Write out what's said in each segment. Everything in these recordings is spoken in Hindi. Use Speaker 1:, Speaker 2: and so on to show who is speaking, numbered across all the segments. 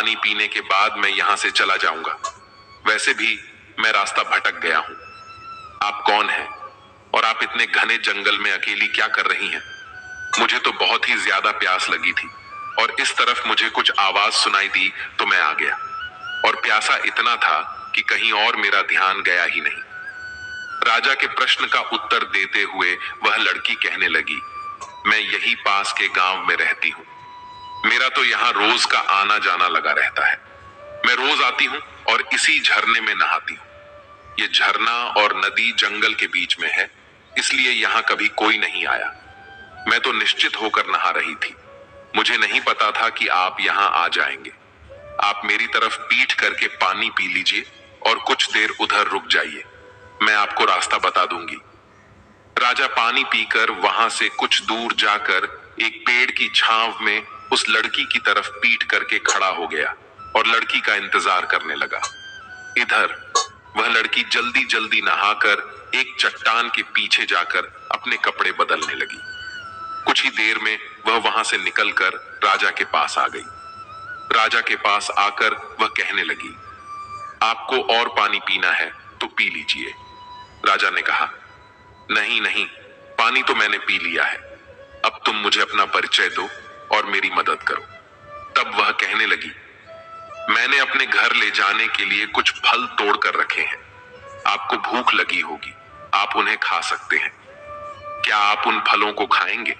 Speaker 1: पानी पीने के बाद मैं यहां से चला जाऊंगा। वैसे भी मैं रास्ता भटक गया हूं। आप कौन हैं और आप इतने घने जंगल में अकेली क्या कर रही हैं? मुझे तो बहुत ही ज्यादा प्यास लगी थी और इस तरफ मुझे कुछ आवाज सुनाई दी तो मैं आ गया, और प्यासा इतना था कि कहीं और मेरा ध्यान गया ही नहीं। राजा के प्रश्न का उत्तर देते हुए वह लड़की कहने लगी, मैं यही पास के गांव में रहती हूँ। मेरा तो यहाँ रोज का आना जाना लगा रहता है। मैं रोज आती हूँ और इसी झरने में नहाती हूँ। ये झरना और नदी जंगल के बीच में है, इसलिए यहाँ कभी कोई नहीं आया। मैं तो निश्चित होकर नहा रही थी। मुझे नहीं पता था कि आप यहाँ आ जाएंगे। आप मेरी तरफ पीठ करके पानी पी लीजिए और कुछ देर उधर रुक जाइए, मैं आपको रास्ता बता दूंगी। राजा पानी पीकर वहां से कुछ दूर जाकर एक पेड़ की छांव में उस लड़की की तरफ पीठ करके खड़ा हो गया और लड़की का इंतजार करने लगा। इधर वह लड़की जल्दी जल्दी नहाकर एक चट्टान के पीछे जाकर अपने कपड़े बदलने लगी। कुछ ही देर में वह वहां से निकलकर राजा के पास आ गई। राजा के पास आकर वह कहने लगी, आपको और पानी पीना है तो पी लीजिए। राजा ने कहा, नहीं नहीं, पानी तो मैंने पी लिया है। अब तुम मुझे अपना परिचय दो और मेरी मदद करो। तब वह कहने लगी, मैंने अपने घर ले जाने के लिए कुछ फल तोड़ कर रखे हैं। आपको भूख लगी होगी, आप उन्हें खा सकते हैं। क्या आप उन फलों को खाएंगे?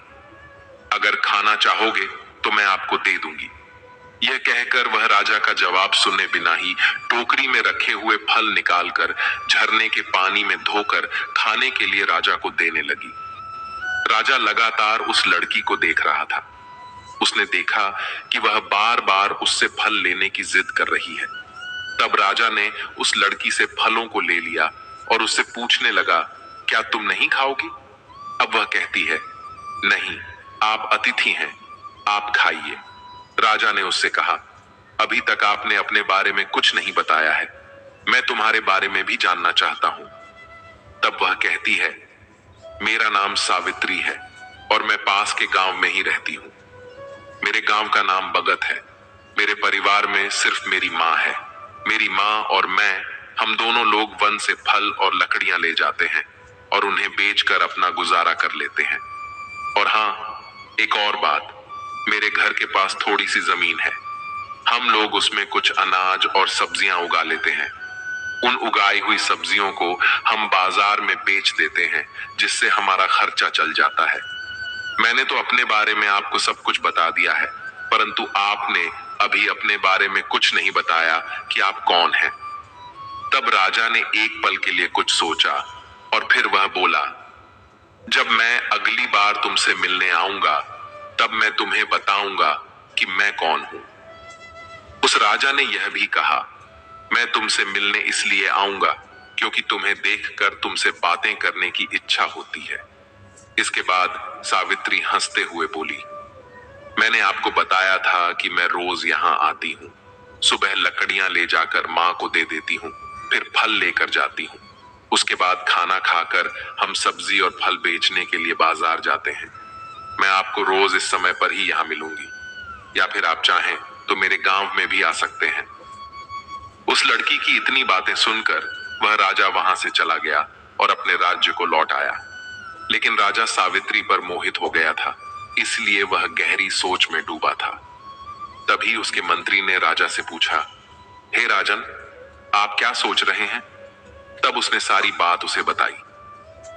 Speaker 1: अगर खाना चाहोगे तो मैं आपको दे दूंगी। यह कहकर वह राजा का जवाब सुने बिना ही टोकरी में रखे हुए फल निकालकर झरने के पानी में धोकर खाने के लिए राजा को देने लगी। राजा लगातार उस लड़की को देख रहा था। उसने देखा कि वह बार बार उससे फल लेने की जिद कर रही है। तब राजा ने उस लड़की से फलों को ले लिया और उससे पूछने लगा, क्या तुम नहीं खाओगी? अब वह कहती है, नहीं, आप अतिथि हैं, आप खाइए। राजा ने उससे कहा, अभी तक आपने अपने बारे में कुछ नहीं बताया है, मैं तुम्हारे बारे में भी जानना चाहता हूं। तब वह कहती है, मेरा नाम सावित्री है और मैं पास के गांव में ही रहती हूं। मेरे गांव का नाम बगत है। मेरे परिवार में सिर्फ मेरी माँ है। मेरी माँ और मैं, हम दोनों लोग वन से फल और लकड़ियां ले जाते हैं और उन्हें बेचकर अपना गुजारा कर लेते हैं। और हाँ, एक और बात, मेरे घर के पास थोड़ी सी जमीन है। हम लोग उसमें कुछ अनाज और सब्जियां उगा लेते हैं। उन उगाई हुई सब्जियों को हम बाजार में बेच देते हैं, जिससे हमारा खर्चा चल जाता है। मैंने तो अपने बारे में आपको सब कुछ बता दिया है, परंतु आपने अभी अपने बारे में कुछ नहीं बताया कि आप कौन हैं। तब राजा ने एक पल के लिए कुछ सोचा और फिर वह बोला, जब मैं अगली बार तुमसे मिलने आऊंगा तब मैं तुम्हें बताऊंगा कि मैं कौन हूं। उस राजा ने यह भी कहा, मैं तुमसे मिलने इसलिए आऊंगा क्योंकि तुम्हें देखकर तुमसे बातें करने की इच्छा होती है। इसके बाद सावित्री हंसते हुए बोली, मैंने आपको बताया था कि मैं रोज यहाँ आती हूँ। सुबह लकड़ियां ले जाकर माँ को दे देती हूँ, फिर फल लेकर जाती हूँ। उसके बाद खाना खाकर हम सब्जी और फल बेचने के लिए बाजार जाते हैं। मैं आपको रोज इस समय पर ही यहाँ मिलूंगी, या फिर आप चाहें तो मेरे गांव में भी आ सकते हैं। उस लड़की की इतनी बातें सुनकर वह राजा वहां से चला गया और अपने राज्य को लौट आया। लेकिन राजा सावित्री पर मोहित हो गया था, इसलिए वह गहरी सोच में डूबा था। तभी उसके मंत्री ने राजा से पूछा, हे राजन, आप क्या सोच रहे हैं? तब उसने सारी बात उसे बताई।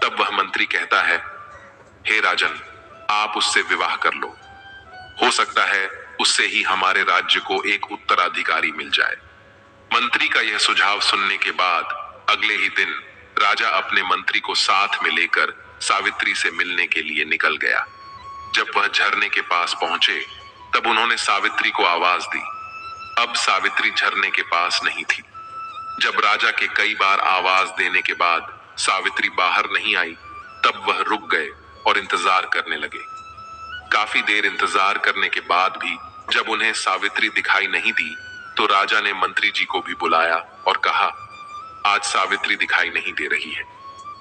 Speaker 1: तब वह मंत्री कहता है, हे राजन, आप उससे विवाह कर लो। हो सकता है उससे ही हमारे राज्य को एक उत्तराधिकारी मिल जाए। मंत्री का यह सुझाव सुनने के बाद अगले ही दिन राजा अपने मंत्री को साथ में लेकर सावित्री से मिलने के लिए निकल गया। जब वह झरने के पास पहुंचे तब उन्होंने सावित्री को आवाज दी। अब सावित्री झरने के पास नहीं थी। जब राजा के कई बार आवाज देने के बाद सावित्री बाहर नहीं आई, तब वह रुक गए और इंतजार करने लगे। काफी देर इंतजार करने के बाद भी जब उन्हें सावित्री दिखाई नहीं दी, तो राजा ने मंत्री जी को भी बुलाया और कहा, आज सावित्री दिखाई नहीं दे रही है।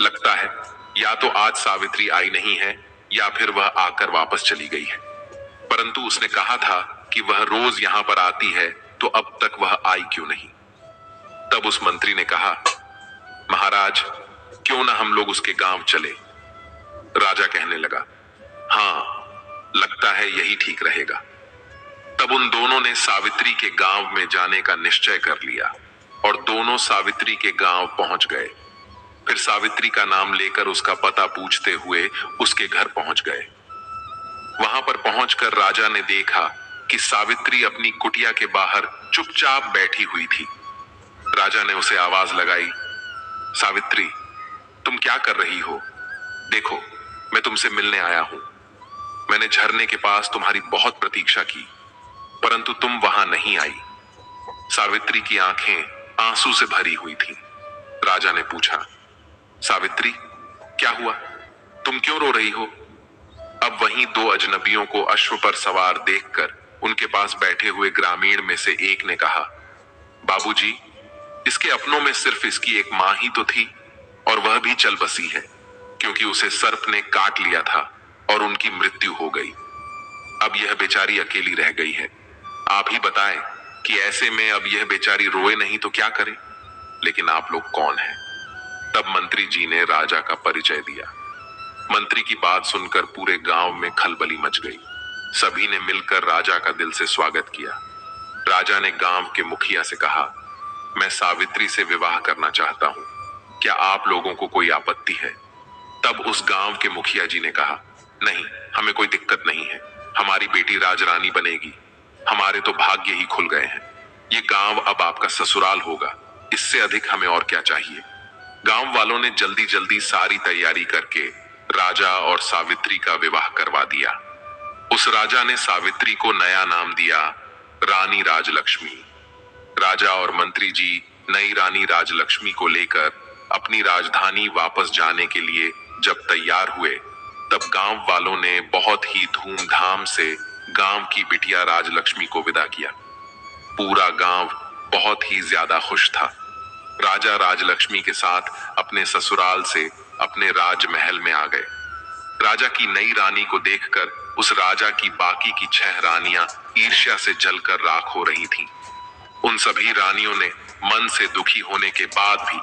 Speaker 1: लगता है या तो आज सावित्री आई नहीं है या फिर वह आकर वापस चली गई है। परंतु उसने कहा था कि वह रोज यहाँ पर आती है तो अब तक वह आई क्यों नहीं? तब उस मंत्री ने कहा, महाराज, क्यों ना हम लोग उसके गांव चले। राजा कहने लगा, हाँ, लगता है यही ठीक रहेगा। तब उन दोनों ने सावित्री के गांव में जाने का निश्चय कर लिया और दोनों सावित्री के गांव पहुंच गए। फिर सावित्री का नाम लेकर उसका पता पूछते हुए उसके घर पहुंच गए। वहां पर पहुंचकर राजा ने देखा कि सावित्री अपनी कुटिया के बाहर चुपचाप बैठी हुई थी। राजा ने उसे आवाज लगाई, सावित्री, तुम क्या कर रही हो? देखो, मैं तुमसे मिलने आया हूं। मैंने झरने के पास तुम्हारी बहुत प्रतीक्षा की, परंतु तुम वहां नहीं आई। सावित्री की आंखें आंसू से भरी हुई थीं। राजा ने पूछा, सावित्री, क्या हुआ? तुम क्यों रो रही हो? अब वहीं दो अजनबियों को अश्व पर सवार देखकर उनके पास बैठे हुए ग्रामीण में से एक ने कहा, बाबूजी, इसके अपनों में सिर्फ इसकी एक मां ही तो थी और वह भी चल बसी है, क्योंकि उसे सर्प ने काट लिया था और उनकी मृत्यु हो गई। अब यह बेचारी अकेली रह गई है। आप ही बताएं कि ऐसे में अब यह बेचारी रोए नहीं तो क्या करे? लेकिन आप लोग कौन हैं? तब मंत्री जी ने राजा का परिचय दिया। मंत्री की बात सुनकर पूरे गांव में खलबली मच गई। सभी ने मिलकर राजा का दिल से स्वागत किया। राजा ने गांव के मुखिया से कहा, मैं सावित्री से विवाह करना चाहता हूं, क्या आप लोगों को कोई आपत्ति है? तब उस गांव के मुखिया जी ने कहा, नहीं, हमें कोई दिक्कत नहीं है। हमारी बेटी राजरानी बनेगी। हमारे तो भाग्य ही खुल गए हैं। ये गांव अब आपका ससुराल होगा। इससे अधिक हमें और क्या चाहिए? गांव वालों ने जल्दी जल्दी सारी तैयारी करके राजा और सावित्री का विवाह करवा दिया। उस राजा ने सावित्री को नया नाम दिया रानी राजलक्ष्मी। राजा और मंत्री जी नई रानी राजलक्ष्मी को लेकर अपनी राजधानी वापस जाने के लिए जब तैयार हुए, तब गांव वालों ने बहुत ही धूमधाम से गांव की बिटिया राजलक्ष्मी को विदा किया। पूरा गांव बहुत ही ज्यादा खुश था। राजा राजलक्ष्मी के साथ अपने ससुराल से अपने राजमहल में आ गए। राजा की नई रानी को देखकर उस राजा की बाकी की 6 रानियां ईर्ष्या से जलकर राख हो रही थीं। उन सभी रानियों ने मन से दुखी होने के बाद भी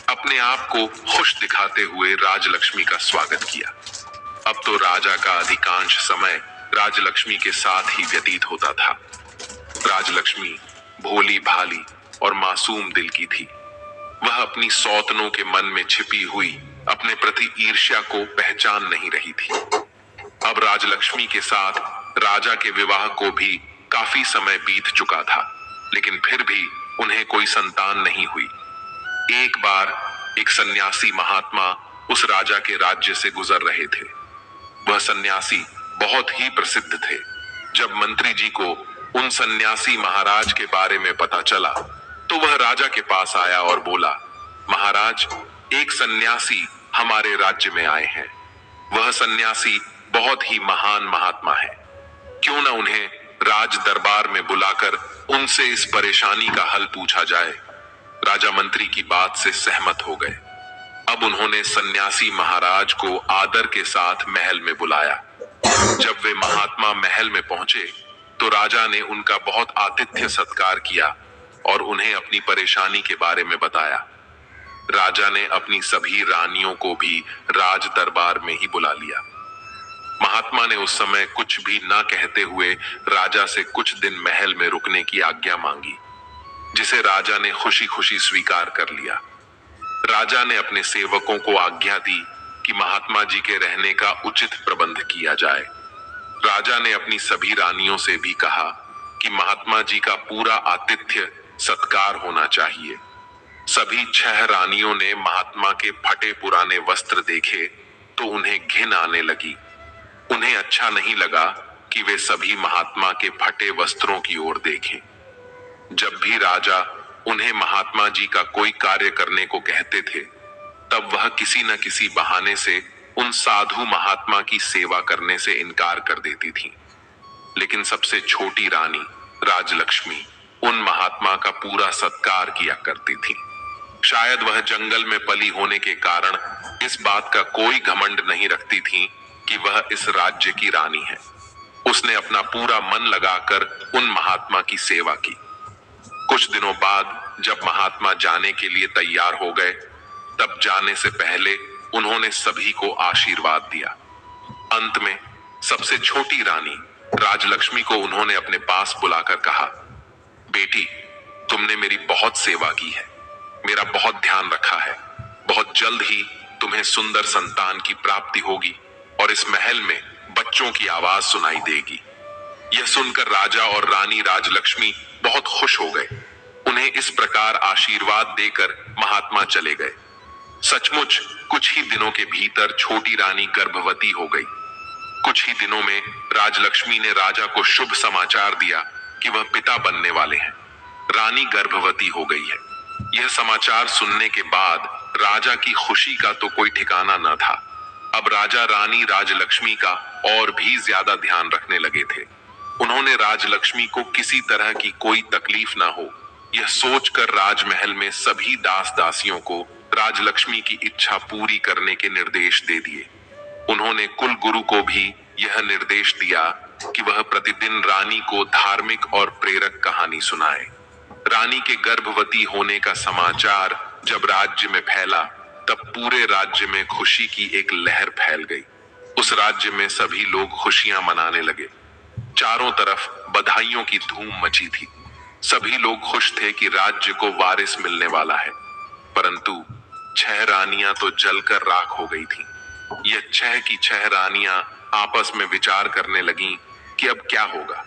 Speaker 1: अपने आप को खुश दिखाते हुए राजलक्ष्मी का स्वागत किया। अब तो राजा का अधिकांश समय राजलक्ष्मी के साथ ही व्यतीत होता था। राजलक्ष्मी भोली भाली और मासूम दिल की थी। वह अपनी सौतनों के मन में छिपी हुई अपने प्रति ईर्ष्या को पहचान नहीं रही थी। अब राजलक्ष्मी के साथ राजा के विवाह को भी काफी समय बीत चुका था, लेकिन फिर भी उन्हें कोई संतान नहीं हुई। एक बार एक सन्यासी महात्मा उस राजा के राज्य से गुजर रहे थे। वह सन्यासी बहुत ही प्रसिद्ध थे। जब मंत्री जी को उन सन्यासी महाराज के बारे में पता चला, तो वह राजा के पास आया और बोला, महाराज, एक सन्यासी हमारे राज्य में आए हैं। वह सन्यासी बहुत ही महान महात्मा है। क्यों न उन्हें राज दरबार में बुलाकर उनसे इस परेशानी का हल पूछा जाए। राजा मंत्री की बात से सहमत हो गए। अब उन्होंने सन्यासी महाराज को आदर के साथ महल में बुलाया। जब वे महात्मा महल में पहुंचे, तो राजा ने उनका बहुत आतिथ्य सत्कार किया और उन्हें अपनी परेशानी के बारे में बताया। राजा ने अपनी सभी रानियों को भी राज दरबार में ही बुला लिया। महात्मा ने उस समय कुछ भी न कहते हुए राजा से कुछ दिन महल में रुकने की आज्ञा मांगी, जिसे राजा ने खुशी खुशी स्वीकार कर लिया। राजा ने अपने सेवकों को आज्ञा दी कि महात्मा जी के रहने का उचित प्रबंध किया जाए। राजा ने अपनी सभी रानियों से भी कहा कि महात्मा जी का पूरा आतिथ्य सत्कार होना चाहिए। सभी 6 रानियों ने महात्मा के फटे पुराने वस्त्र देखे तो उन्हें घिन आने लगी। उन्हें अच्छा नहीं लगा कि वे सभी महात्मा के फटे वस्त्रों की ओर देखें। जब भी राजा उन्हें महात्मा जी का कोई कार्य करने को कहते थे, तब वह किसी न किसी बहाने से उन साधु महात्मा की सेवा करने से इनकार कर देती थी। लेकिन सबसे छोटी रानी राजलक्ष्मी उन महात्मा का पूरा सत्कार किया करती थी। शायद वह जंगल में पली होने के कारण इस बात का कोई घमंड नहीं रखती थी कि वह इस राज्य की रानी है। उसने अपना पूरा मन लगाकर उन महात्मा की सेवा की। कुछ दिनों बाद जब महात्मा जाने के लिए तैयार हो गए, तब जाने से पहले उन्होंने सभी को आशीर्वाद दिया। अंत में सबसे छोटी रानी राजलक्ष्मी को उन्होंने अपने पास बुलाकर कहा, बेटी, तुमने मेरी बहुत सेवा की है, मेरा बहुत ध्यान रखा है। बहुत जल्द ही तुम्हें सुंदर संतान की प्राप्ति होगी और इस महल में बच्चों की आवाज सुनाई देगी। यह सुनकर राजा और रानी राजलक्ष्मी बहुत खुश हो गए। उन्हें इस प्रकार आशीर्वाद देकर महात्मा चले गए। सचमुच कुछ ही दिनों के भीतर छोटी रानी गर्भवती हो गई। कुछ ही दिनों में राजलक्ष्मी ने राजा को शुभ समाचार दिया कि वह पिता बनने वाले हैं। रानी गर्भवती हो गई है। यह समाचार सुनने के बाद राजा की खुशी का तो कोई ठिकाना न था। अब राजा रानी राजलक्ष्मी का और भी ज्यादा ध्यान रखने लगे थे। उन्होंने राजलक्ष्मी को किसी तरह की कोई तकलीफ ना हो, यह सोचकर राजमहल में सभी दास दासियों को राजलक्ष्मी की इच्छा पूरी करने के निर्देश दे दिए। उन्होंने कुल गुरु को भी यह निर्देश दिया कि वह प्रतिदिन रानी को धार्मिक और प्रेरक कहानी सुनाए। रानी के गर्भवती होने का समाचार जब राज्य में फैला, तब पूरे राज्य में खुशी की एक लहर फैल गई। उस राज्य में सभी लोग खुशियां मनाने लगे। चारों तरफ बधाइयों की धूम मची थी। सभी लोग खुश थे कि राज्य को वारिस मिलने वाला है। परंतु 6 रानियां तो जलकर राख हो गई थीं। ये 6 की 6 रानियां आपस में विचार करने लगीं कि अब क्या होगा।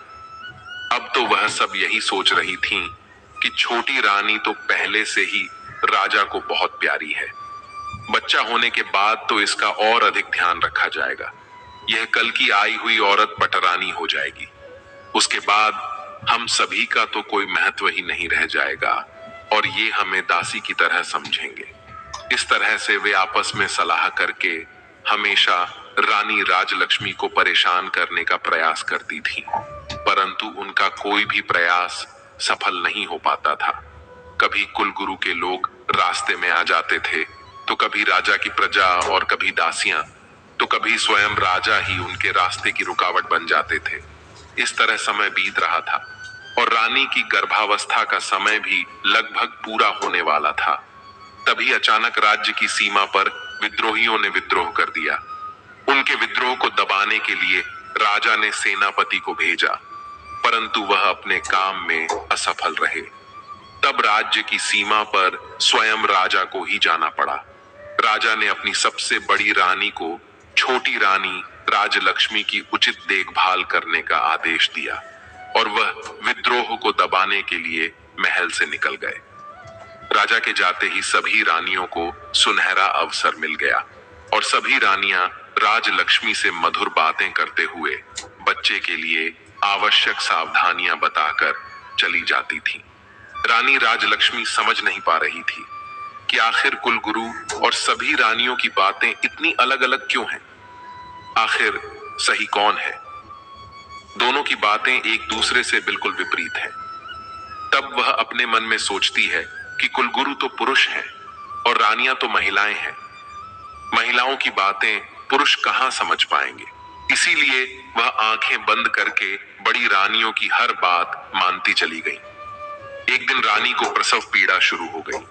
Speaker 1: अब तो वह सब यही सोच रही थीं कि छोटी रानी तो पहले से ही राजा को बहुत प्यारी है। बच्चा होने के बाद तो इसका और अधिक ध्यान रखा जाएगा। यह कल की आई हुई औरत पटरानी हो जाएगी। उसके बाद हम सभी का तो कोई महत्व ही नहीं रह जाएगा और ये हमें दासी की तरह समझेंगे। इस तरह से वे आपस में सलाह करके हमेशा रानी राजलक्ष्मी को परेशान करने का प्रयास करती थीं, परंतु उनका कोई भी प्रयास सफल नहीं हो पाता था। कभी कुलगुरु के लोग रास्ते में आ जाते थे, तो कभी राजा की प्रजा और कभी दासियां, तो कभी स्वयं राजा ही उनके रास्ते की रुकावट बन जाते थे। इस तरह समय बीत रहा था और रानी की गर्भावस्था का समय भी लगभग पूरा होने वाला था। तभी अचानक राज्य की सीमा पर विद्रोहियों ने विद्रोह कर दिया। उनके विद्रोह को दबाने के लिए राजा ने सेनापति को भेजा, परंतु वह अपने काम में असफल रहे। तब राज्य की सीमा पर स्वयं राजा को ही जाना पड़ा। राजा ने अपनी सबसे बड़ी रानी को छोटी रानी राजलक्ष्मी की उचित देखभाल करने का आदेश दिया और वह विद्रोह को दबाने के लिए महल से निकल गए। राजा के जाते ही सभी रानियों को सुनहरा अवसर मिल गया और सभी रानियां राजलक्ष्मी से मधुर बातें करते हुए बच्चे के लिए आवश्यक सावधानियां बताकर चली जाती थीं। रानी राजलक्ष्मी समझ नहीं पा रही थी कि आखिर कुलगुरु और सभी रानियों की बातें इतनी अलग अलग क्यों हैं। आखिर सही कौन है? दोनों की बातें एक दूसरे से बिल्कुल विपरीत हैं। तब वह अपने मन में सोचती है कि कुलगुरु तो पुरुष हैं और रानियां तो महिलाएं हैं। महिलाओं की बातें पुरुष कहां समझ पाएंगे। इसीलिए वह आंखें बंद करके बड़ी रानियों की हर बात मानती चली गई। एक दिन रानी को प्रसव पीड़ा शुरू हो गई।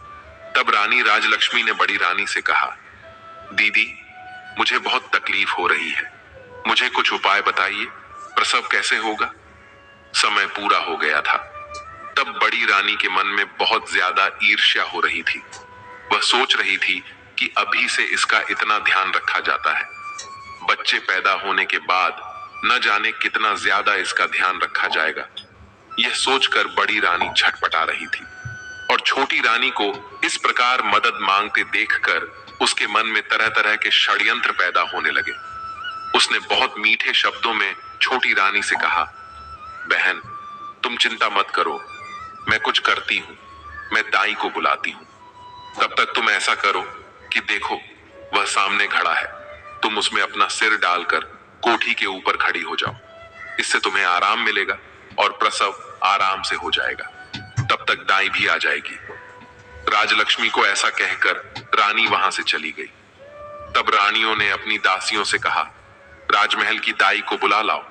Speaker 1: तब रानी राजलक्ष्मी ने बड़ी रानी से कहा, दीदी, मुझे बहुत तकलीफ हो रही है, मुझे कुछ उपाय बताइए, प्रसव कैसे होगा। समय पूरा हो गया था। तब बड़ी रानी के मन में बहुत ज्यादा ईर्ष्या हो रही थी। वह सोच रही थी कि अभी से इसका इतना ध्यान रखा जाता है, बच्चे पैदा होने के बाद न जाने कितना ज्यादा इसका ध्यान रखा जाएगा। यह सोचकर बड़ी रानी छटपटा रही थी और छोटी रानी को इस प्रकार मदद मांगते देखकर उसके मन में तरह तरह के षड्यंत्र पैदा होने लगे। उसने बहुत मीठे शब्दों में छोटी रानी से कहा, बहन, तुम चिंता मत करो, मैं कुछ करती हूं, मैं दाई को बुलाती हूं। तब तक तुम ऐसा करो कि देखो वह सामने खड़ा है, तुम उसमें अपना सिर डालकर कोठी के ऊपर खड़ी हो जाओ। इससे तुम्हें आराम मिलेगा और प्रसव आराम से हो जाएगा। तब तक दाई भी आ जाएगी। राजलक्ष्मी को ऐसा कहकर रानी वहां से चली गई। तब रानियों ने अपनी दासियों से कहा, राजमहल की दाई को बुला लाओ।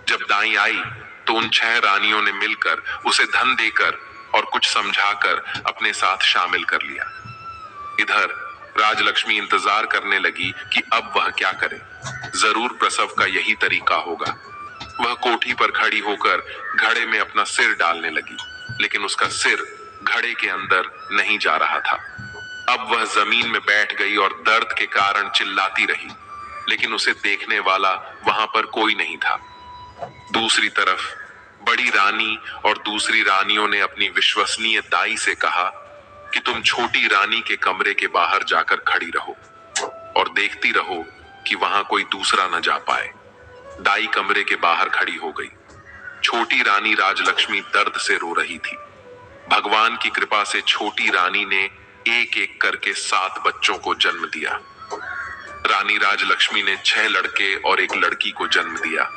Speaker 1: जब दाई आई तो उन 6 रानियों ने मिलकर उसे धन देकर और कुछ समझाकर अपने साथ शामिल कर लिया। इधर राजलक्ष्मी इंतजार करने लगी कि अब वह क्या करे। जरूर प्रसव का यही तरीका होगा। वह कोठी पर खड़ी होकर घड़े में अपना सिर डालने लगी, लेकिन उसका सिर घड़े के अंदर नहीं जा रहा था। अब वह जमीन में बैठ गई और दर्द के कारण चिल्लाती रही, लेकिन उसे देखने वाला वहां पर कोई नहीं था। दूसरी तरफ बड़ी रानी और दूसरी रानियों ने अपनी विश्वसनीय दाई से कहा कि तुम छोटी रानी के कमरे के बाहर जाकर खड़ी रहो और देखती रहो कि वहां कोई दूसरा न जा पाए। दाई कमरे के बाहर खड़ी हो गई। छोटी रानी राजलक्ष्मी दर्द से रो रही थी। भगवान की कृपा से छोटी रानी ने एक एक करके 7 बच्चों को जन्म दिया। रानी राजलक्ष्मी ने 6 लड़के और 1 लड़की को जन्म दिया,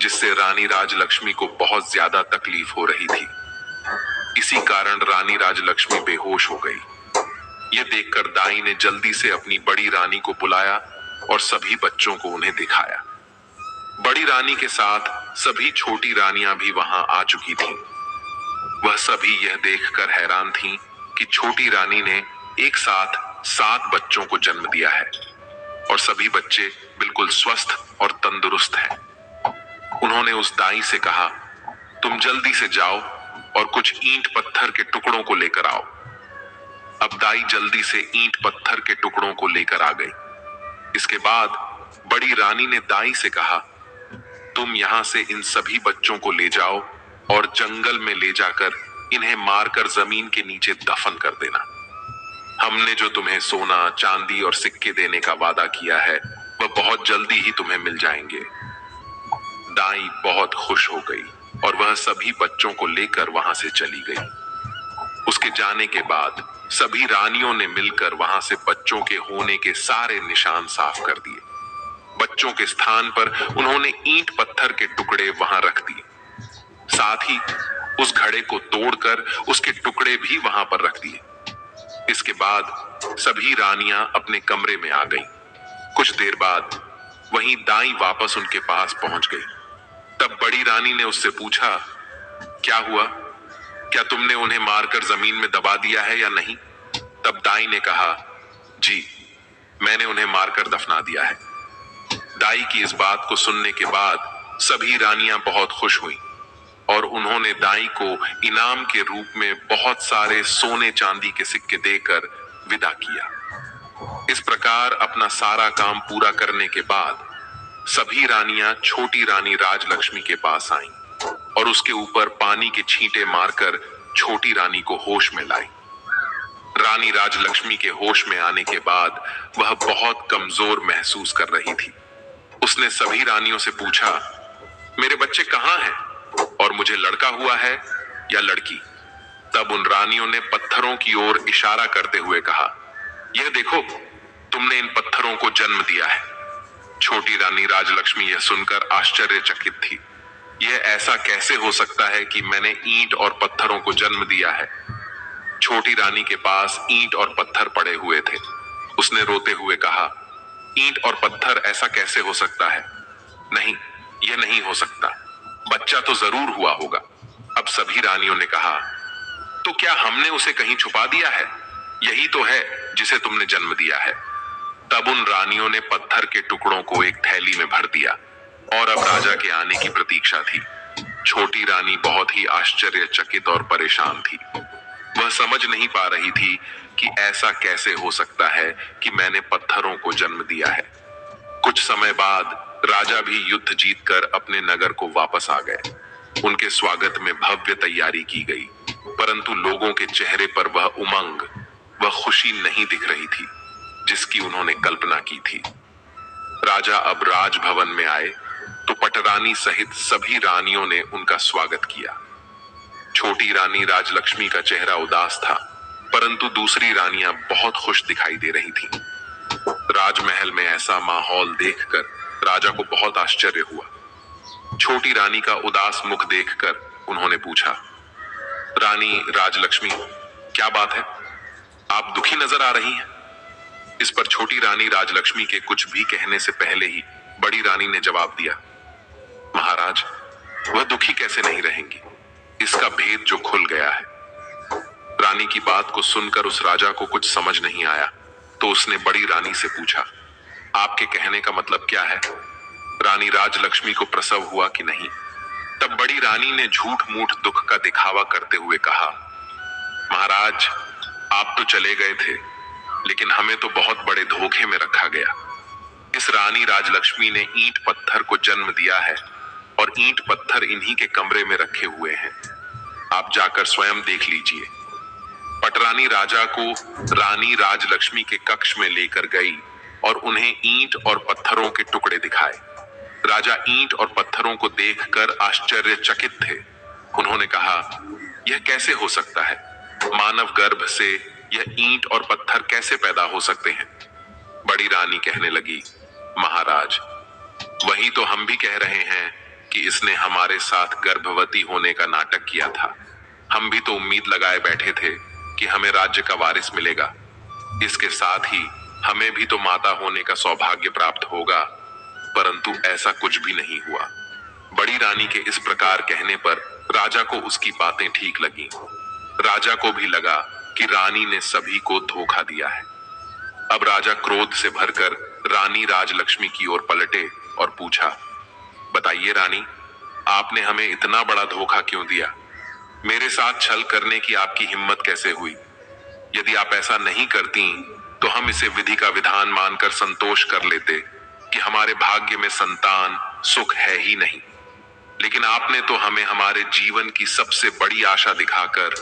Speaker 1: जिससे रानी राजलक्ष्मी को बहुत ज्यादा तकलीफ हो रही थी। इसी कारण रानी राजलक्ष्मी बेहोश हो गई। यह देखकर दाई ने जल्दी से अपनी बड़ी रानी को बुलाया और सभी बच्चों को उन्हें दिखाया। बड़ी रानी के साथ सभी छोटी रानियां भी वहां आ चुकी थीं। वह सभी यह देखकर हैरान थीं कि छोटी रानी ने एक साथ 7 बच्चों को जन्म दिया है और सभी बच्चे बिल्कुल स्वस्थ और तंदुरुस्त हैं। उन्होंने उस दाई से कहा, तुम जल्दी से जाओ और कुछ ईंट पत्थर के टुकड़ों को लेकर आओ। अब दाई जल्दी से ईंट पत्थर के टुकड़ों को लेकर आ गई। इसके बाद बड़ी रानी ने दाई से कहा, तुम यहां से इन सभी बच्चों को ले जाओ और जंगल में ले जाकर इन्हें मारकर जमीन के नीचे दफन कर देना। हमने जो तुम्हें सोना, चांदी और सिक्के देने का वादा किया है, वह बहुत जल्दी ही तुम्हें मिल जाएंगे। दाई बहुत खुश हो गई और वह सभी बच्चों को लेकर वहां से चली गई। उसके जाने के बाद सभी रानियों ने मिलकर वहां से बच्चों के होने के सारे निशान साफ कर दिए। बच्चों के स्थान पर उन्होंने ईंट पत्थर के टुकड़े वहां रख दिए। साथ ही उस घड़े को तोड़कर उसके टुकड़े भी वहां पर रख दिए। इसके बाद सभी रानियां अपने कमरे में आ गईं। कुछ देर बाद वहीं दाई वापस उनके पास पहुंच गई। तब बड़ी रानी ने उससे पूछा, क्या हुआ? क्या तुमने उन्हें मारकर जमीन में दबा दिया है या नहीं? तब दाई ने कहा, जी, मैंने उन्हें मारकर दफना दिया है। दाई की इस बात को सुनने के बाद सभी रानियां बहुत खुश हुईं और उन्होंने दाई को इनाम के रूप में बहुत सारे सोने चांदी के सिक्के देकर विदा किया। इस प्रकार अपना सारा काम पूरा करने के बाद सभी रानियां छोटी रानी राजलक्ष्मी के पास आईं और उसके ऊपर पानी के छींटे मारकर छोटी रानी को होश में लाई। रानी राजलक्ष्मी के होश में आने के बाद वह बहुत कमजोर महसूस कर रही थी। उसने सभी रानियों से पूछा, मेरे बच्चे कहाँ हैं और मुझे लड़का हुआ है या लड़की? तब उन रानियों ने पत्थरों की ओर इशारा करते हुए कहा, यह देखो, तुमने इन पत्थरों को जन्म दिया है। छोटी रानी राजलक्ष्मी यह सुनकर आश्चर्यचकित थी। यह ऐसा कैसे हो सकता है कि मैंने ईंट और पत्थरों को जन्म दिया है? छोटी रानी के पास ईंट और पत्थर पड़े हुए थे। उसने रोते हुए कहा, ईंट और पत्थर ऐसा कैसे हो सकता है? नहीं, यह नहीं हो सकता। बच्चा तो जरूर हुआ होगा। अब सभी रानियों ने कहा, तो क्या हमने उसे कहीं छुपा दिया है? यही तो है जिसे तुमने जन्म दिया है। तब उन रानियों ने पत्थर के टुकड़ों को एक थैली में भर दिया और अब राजा के आने की प्रतीक्षा थी। छोटी रानी बहुत ही आश्चर्यचकित और परेशान थी। वह समझ नहीं पा रही थी कि ऐसा कैसे हो सकता है कि मैंने पत्थरों को जन्म दिया है। कुछ समय बाद राजा भी युद्ध जीतकर अपने नगर को वापस आ गए। उनके स्वागत में भव्य तैयारी की गई, परंतु लोगों के चेहरे पर वह उमंग, वह खुशी नहीं दिख रही थी जिसकी उन्होंने कल्पना की थी। राजा अब राजभवन में आए तो पटरानी सहित सभी रानियों ने उनका स्वागत किया। छोटी रानी राजलक्ष्मी का चेहरा उदास था, परंतु दूसरी रानियां बहुत खुश दिखाई दे रही थीं। राजमहल में ऐसा माहौल देखकर राजा को बहुत आश्चर्य हुआ। छोटी रानी का उदास मुख देखकर उन्होंने पूछा, रानी राजलक्ष्मी, क्या बात है? आप दुखी नजर आ रही हैं। इस पर छोटी रानी राजलक्ष्मी के कुछ भी कहने से पहले ही बड़ी रानी ने जवाब दिया, महाराज, वह दुखी कैसे नहीं रहेंगी? इसका भेद जो खुल गया है रानी की बात को सुनकर उस राजा को कुछ समझ नहीं आया, तो उसने बड़ी रानी से पूछा, आपके कहने का मतलब क्या है? रानी राजलक्ष्मी को प्रसव हुआ कि नहीं? तब बड़ी रानी ने झूठ मूठ दुख का दिखावा करते हुए कहा, महाराज, आप तो चले गए थे, लेकिन हमें तो बहुत बड़े धोखे में रखा गया। इस रानी राजलक्ष्मी ने ईंट पत्थर को जन्म दिया है और ईंट पत्थर इन्हीं के कमरे में रखे हुए हैं। आप जाकर स्वयं देख लीजिए। पटरानी राजा को रानी राजलक्ष्मी के कक्ष में लेकर गई और उन्हें ईंट और पत्थरों के टुकड़े दिखाए। राजा ईंट और पत्थरों को देखकर आश्चर्यचकित थे। उन्होंने कहा, यह कैसे हो सकता है? मानव गर्भ से यह ईंट और पत्थर कैसे पैदा हो सकते हैं? बड़ी रानी कहने लगी, महाराज, वही तो हम भी कह रहे हैं कि इसने हमारे साथ गर्भवती होने का नाटक किया था। हम भी तो उम्मीद लगाए बैठे थे कि हमें राज्य का वारिस मिलेगा। इसके साथ ही हमें भी तो माता होने का सौभाग्य प्राप्त होगा, परंतु ऐसा कुछ भी नहीं हुआ। बड़ी रानी के इस प्रकार कहने पर राजा को उसकी बातें ठीक लगी। राजा को भी लगा कि रानी ने सभी को धोखा दिया है। अब राजा क्रोध से भरकर रानी राजलक्ष्मी की ओर पलटे और पूछा, बताइए रानी, आपने हमें इतना बड़ा धोखा क्यों दिया? मेरे साथ छल करने की आपकी हिम्मत कैसे हुई? यदि आप ऐसा नहीं करती तो हम इसे विधि का विधान मानकर संतोष कर लेते कि हमारे भाग्य में संतान सुख है ही नहीं। लेकिन आपने तो हमें हमारे जीवन की सबसे बड़ी आशा दिखाकर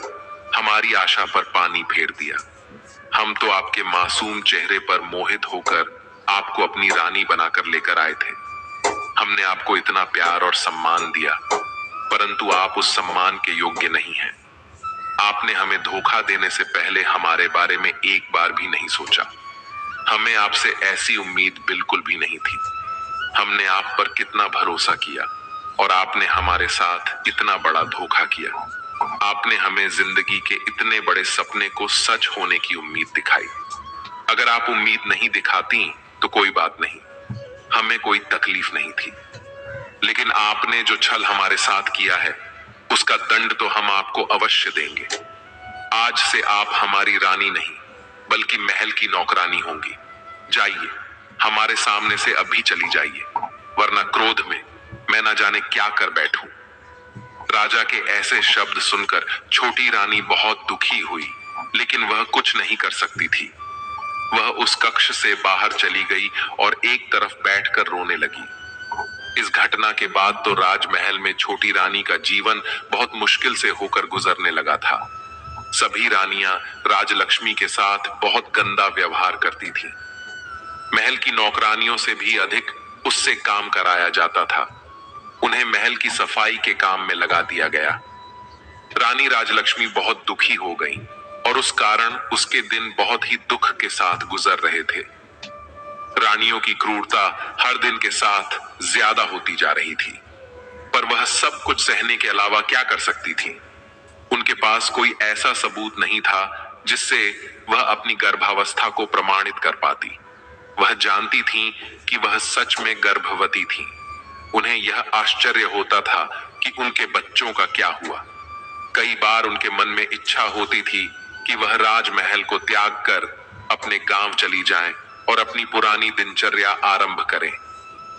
Speaker 1: हमारी आशा पर पानी फेर दिया। हम तो आपके मासूम चेहरे पर मोहित होकर आपको अपनी रानी बनाकर लेकर आए थे। हमने आपको इतना प्यार और सम्मान दिया, परंतु आप उस सम्मान के योग्य नहीं हैं। आपने हमें धोखा देने से पहले हमारे बारे में एक बार भी नहीं सोचा। हमें आपसे ऐसी उम्मीद बिल्कुल भी नहीं थी। हमने आप पर कितना भरोसा किया और आपने हमारे साथ इतना बड़ा धोखा किया। आपने हमें जिंदगी के इतने बड़े सपने को सच होने की उम्मीद दिखाई। अगर आप उम्मीद नहीं दिखाती तो कोई बात नहीं, हमें कोई तकलीफ नहीं थी। लेकिन आपने जो छल हमारे साथ किया है, उसका दंड तो हम आपको अवश्य देंगे। आज से आप हमारी रानी नहीं, बल्कि महल की नौकरानी होंगी। जाइए, हमारे सामने से अभी चली जाइए, वरना क्रोध में मैं ना जाने क्या कर बैठूं। राजा के ऐसे शब्द सुनकर छोटी रानी बहुत दुखी हुई, लेकिन वह कुछ नहीं कर सकती थी। वह उस कक्ष से बाहर चली गई और एक तरफ बैठकर रोने लगी। इस घटना के बाद तो राजमहल में छोटी रानी का जीवन बहुत मुश्किल से होकर गुजरने लगा था। सभी रानियां राजलक्ष्मी के साथ बहुत गंदा व्यवहार करती थीं। महल की नौकरानियों से भी अधिक उससे काम कराया जाता था। उन्हें महल की सफाई के काम में लगा दिया गया। रानी राजलक्ष्मी बहुत दुखी हो गई और उस कारण उसके दिन बहुत ही दुख के साथ गुजर रहे थे। रानियों की क्रूरता हर दिन के साथ ज्यादा होती जा रही थी, पर वह सब कुछ सहने के अलावा क्या कर सकती थी? उनके पास कोई ऐसा सबूत नहीं था जिससे वह अपनी गर्भावस्था को प्रमाणित कर पाती। वह जानती थीं कि वह सच में गर्भवती थीं। उन्हें यह आश्चर्य होता था कि उनके बच्चों का क्या हुआ। कई बार उनके मन में इच्छा होती थी कि वह राजमहल को त्याग कर अपने गांव चली जाएं और अपनी पुरानी दिनचर्या आरंभ करें।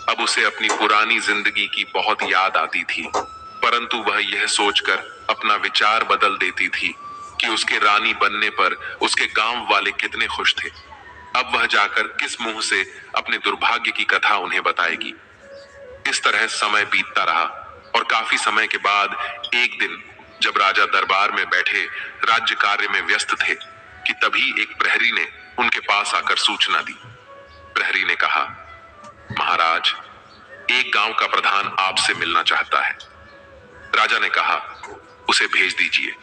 Speaker 1: अब उसे अपनी पुरानी जिंदगी की बहुत याद आती थी, परंतु वह यह सोचकर अपना विचार बदल देती थी कि उसके रानी बनने पर उसके गांव वाले कितने खुश थे। अब वह जाकर किस मुंह से अपने दुर्भाग्य की कथा उन्हें बताएगी। इस तरह समय बीतता रहा और काफी समय के बाद एक दिन जब राजा दरबार में बैठे राज्य कार्य में व्यस्त थे कि तभी एक प्रहरी ने उनके पास आकर सूचना दी। प्रहरी ने कहा, महाराज, एक गांव का प्रधान आपसे मिलना चाहता है। राजा ने कहा, उसे भेज दीजिए।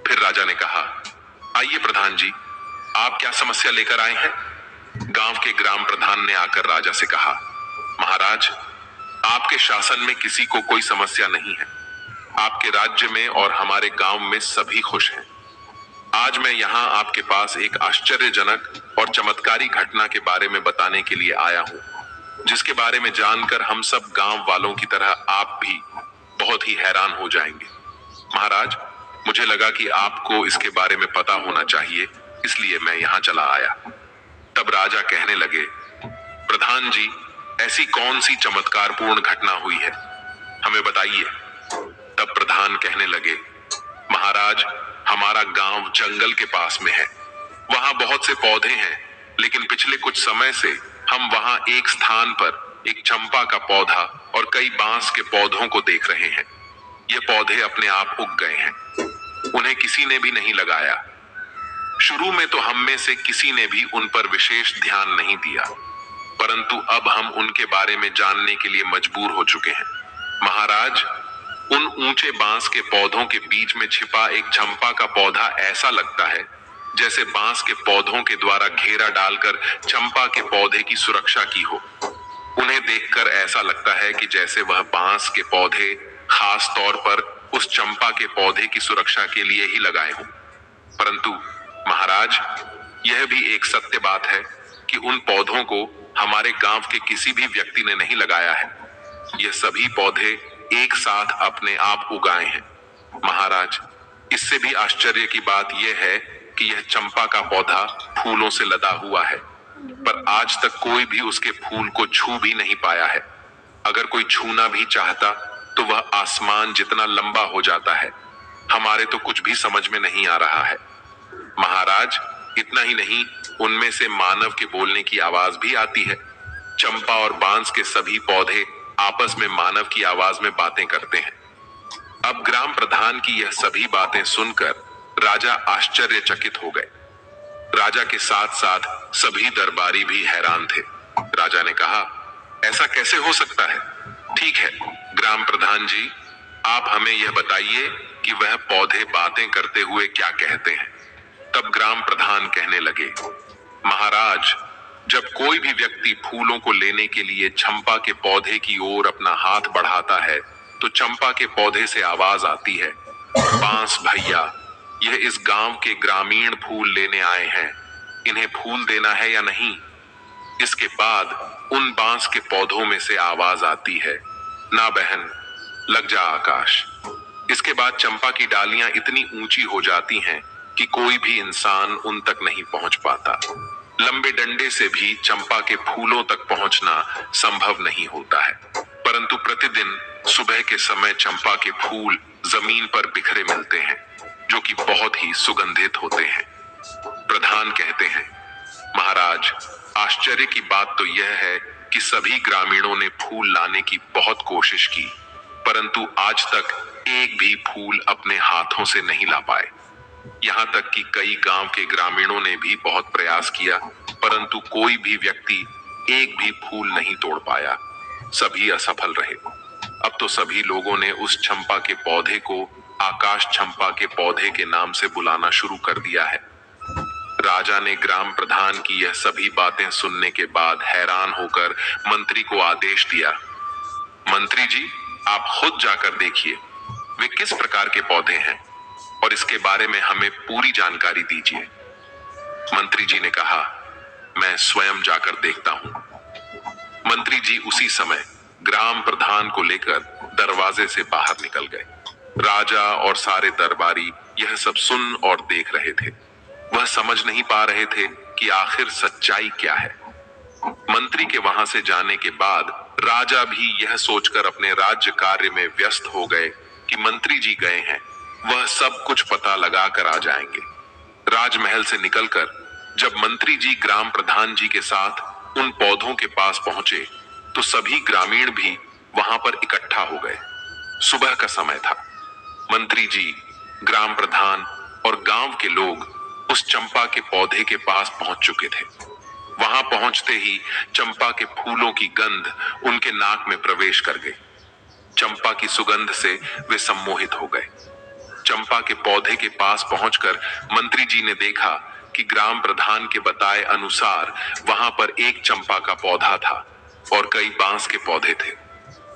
Speaker 1: फिर राजा ने कहा, आइए प्रधान जी, आप क्या समस्या लेकर आए हैं? गांव के ग्राम प्रधान ने आकर राजा से कहा, महाराज, आपके शासन में किसी को कोई समस्या नहीं है। आपके राज्य में और हमारे गांव में सभी खुश हैं। आज मैं यहाँ आपके पास एक आश्चर्यजनक और चमत्कारी घटना के बारे में बताने के लिए आया हूँ, जिसके बारे में जानकर हम सब गांव वालों की तरह आप भी बहुत ही हैरान हो जाएंगे। महाराज, मुझे लगा कि आपको इसके बारे में पता होना चाहिए, इसलिए मैं यहाँ चला आया। तब राजा कहने लगे, प्रधान जी, ऐसी कौन सी चमत्कारपूर्ण घटना हुई है, हमें बताइए। तब प्रधान कहने लगे, महाराज, हमारा गांव जंगल के पास में है। वहां बहुत से पौधे हैं, लेकिन पिछले कुछ समय से हम वहां एक स्थान पर एक चंपा का पौधा और कई बांस के पौधों को देख रहे हैं। ये पौधे अपने आप उग गए हैं, उन्हें किसी ने भी नहीं लगाया। शुरू में तो हम में से किसी ने भी उन पर विशेष ध्यान नहीं दिया, परंतु अब हम उनके बारे में जानने के लिए मजबूर हो चुके हैं। महाराज, उन ऊंचे बांस के पौधों के बीच में छिपा एक चंपा का पौधा ऐसा लगता है जैसे बांस के पौधों के द्वारा घेरा डालकर चंपा के पौधे की सुरक्षा की हो। उन्हें देखकर ऐसा लगता है कि जैसे वह बांस के पौधे खास तौर पर उस चंपा के पौधे की सुरक्षा के लिए ही लगाए हों। परंतु महाराज, यह भी एक सत्य बात है कि उन पौधों को हमारे गांव के किसी भी व्यक्ति ने नहीं लगाया है। यह सभी पौधे एक साथ अपने आप उगाए हैं। महाराज, इससे भी आश्चर्य की बात यह है कि यह चंपा का पौधा फूलों से लदा हुआ है, पर आज तक कोई भी उसके फूल को छू भी नहीं पाया है। अगर कोई छूना भी चाहता तो वह आसमान जितना लंबा हो जाता है। हमारे तो कुछ भी समझ में नहीं आ रहा है। महाराज, इतना ही नहीं, उनमें से मानव के बोलने की आवाज भी आती है। चंपा और बांस के सभी पौधे आपस में मानव की आवाज में बातें करते हैं। अब ग्राम प्रधान की यह सभी बातें सुनकर राजा आश्चर्यचकित हो गए। राजा के साथ साथ सभी दरबारी भी हैरान थे। राजा ने कहा, ऐसा कैसे हो सकता है? ठीक है ग्राम प्रधान जी, आप हमें यह बताइए कि वह पौधे बातें करते हुए क्या कहते हैं। तब ग्राम प्रधान कहने लगे, महाराज, जब कोई भी व्यक्ति फूलों को लेने के लिए चंपा के पौधे की ओर अपना हाथ बढ़ाता है तो चंपा के पौधे से आवाज आती है, बांस भैया, यह इस गांव के ग्रामीण फूल लेने आए हैं, इन्हें फूल देना है या नहीं। इसके बाद उन बांस के पौधों में से आवाज आती है, ना बहन, लग जा आकाश। इसके बाद चंपा की डालियां इतनी ऊंची हो जाती हैं कि कोई भी इंसान उन तक नहीं पहुंच पाता। लंबे डंडे से भी चंपा के फूलों तक पहुंचना संभव नहीं होता है, परंतु प्रतिदिन सुबह के समय चंपा के फूल जमीन पर बिखरे मिलते हैं, जो कि बहुत ही सुगंधित होते हैं। प्रधान कहते हैं, महाराज, आश्चर्य की बात तो यह है कि सभी ग्रामीणों ने फूल लाने की बहुत कोशिश की, परंतु आज तक एक भी फूल अपने हाथों से नहीं ला पाए। यहाँ तक कि कई गांव के ग्रामीणों ने भी बहुत प्रयास किया, परंतु कोई भी व्यक्ति एक भी फूल नहीं तोड़ पाया। सभी असफल रहे। अब तो सभी लोगों ने उस चंपा के पौधे को आकाश चंपा के पौधे के नाम से बुलाना शुरू कर दिया है। राजा ने ग्राम प्रधान की यह सभी बातें सुनने के बाद हैरान होकर मंत्री को आदेश दिया, मंत्री जी, आप खुद जाकर देखिए वे किस प्रकार के पौधे हैं और इसके बारे में हमें पूरी जानकारी दीजिए। मंत्री जी ने कहा, मैं स्वयं जाकर देखता हूं। मंत्री जी उसी समय ग्राम प्रधान को लेकर दरवाजे से बाहर निकल गए। राजा और सारे दरबारी यह सब सुन और देख रहे थे। वह समझ नहीं पा रहे थे कि आखिर सच्चाई क्या है। मंत्री के वहां से जाने के बाद राजा भी यह सोचकर अपने राज्य कार्य में व्यस्त हो गए कि मंत्री जी गए हैं, वह सब कुछ पता लगा कर आ जाएंगे। राजमहल से निकलकर जब मंत्री जी ग्राम प्रधान जी के साथ उन पौधों के पास पहुंचे तो सभी ग्रामीण भी वहां पर इकट्ठा हो गए। सुबह का समय था। मंत्री जी, ग्राम प्रधान और गांव के लोग उस चंपा के पौधे के पास पहुंच चुके थे। वहां पहुंचते ही चंपा के फूलों की गंध उनके नाक में प्रवेश कर गई। चंपा की सुगंध से वे सम्मोहित हो गए। चंपा के पौधे के पास पहुंचकर मंत्री जी ने देखा कि ग्राम प्रधान के बताए अनुसार वहां पर एक चंपा का पौधा था और कई बांस के पौधे थे।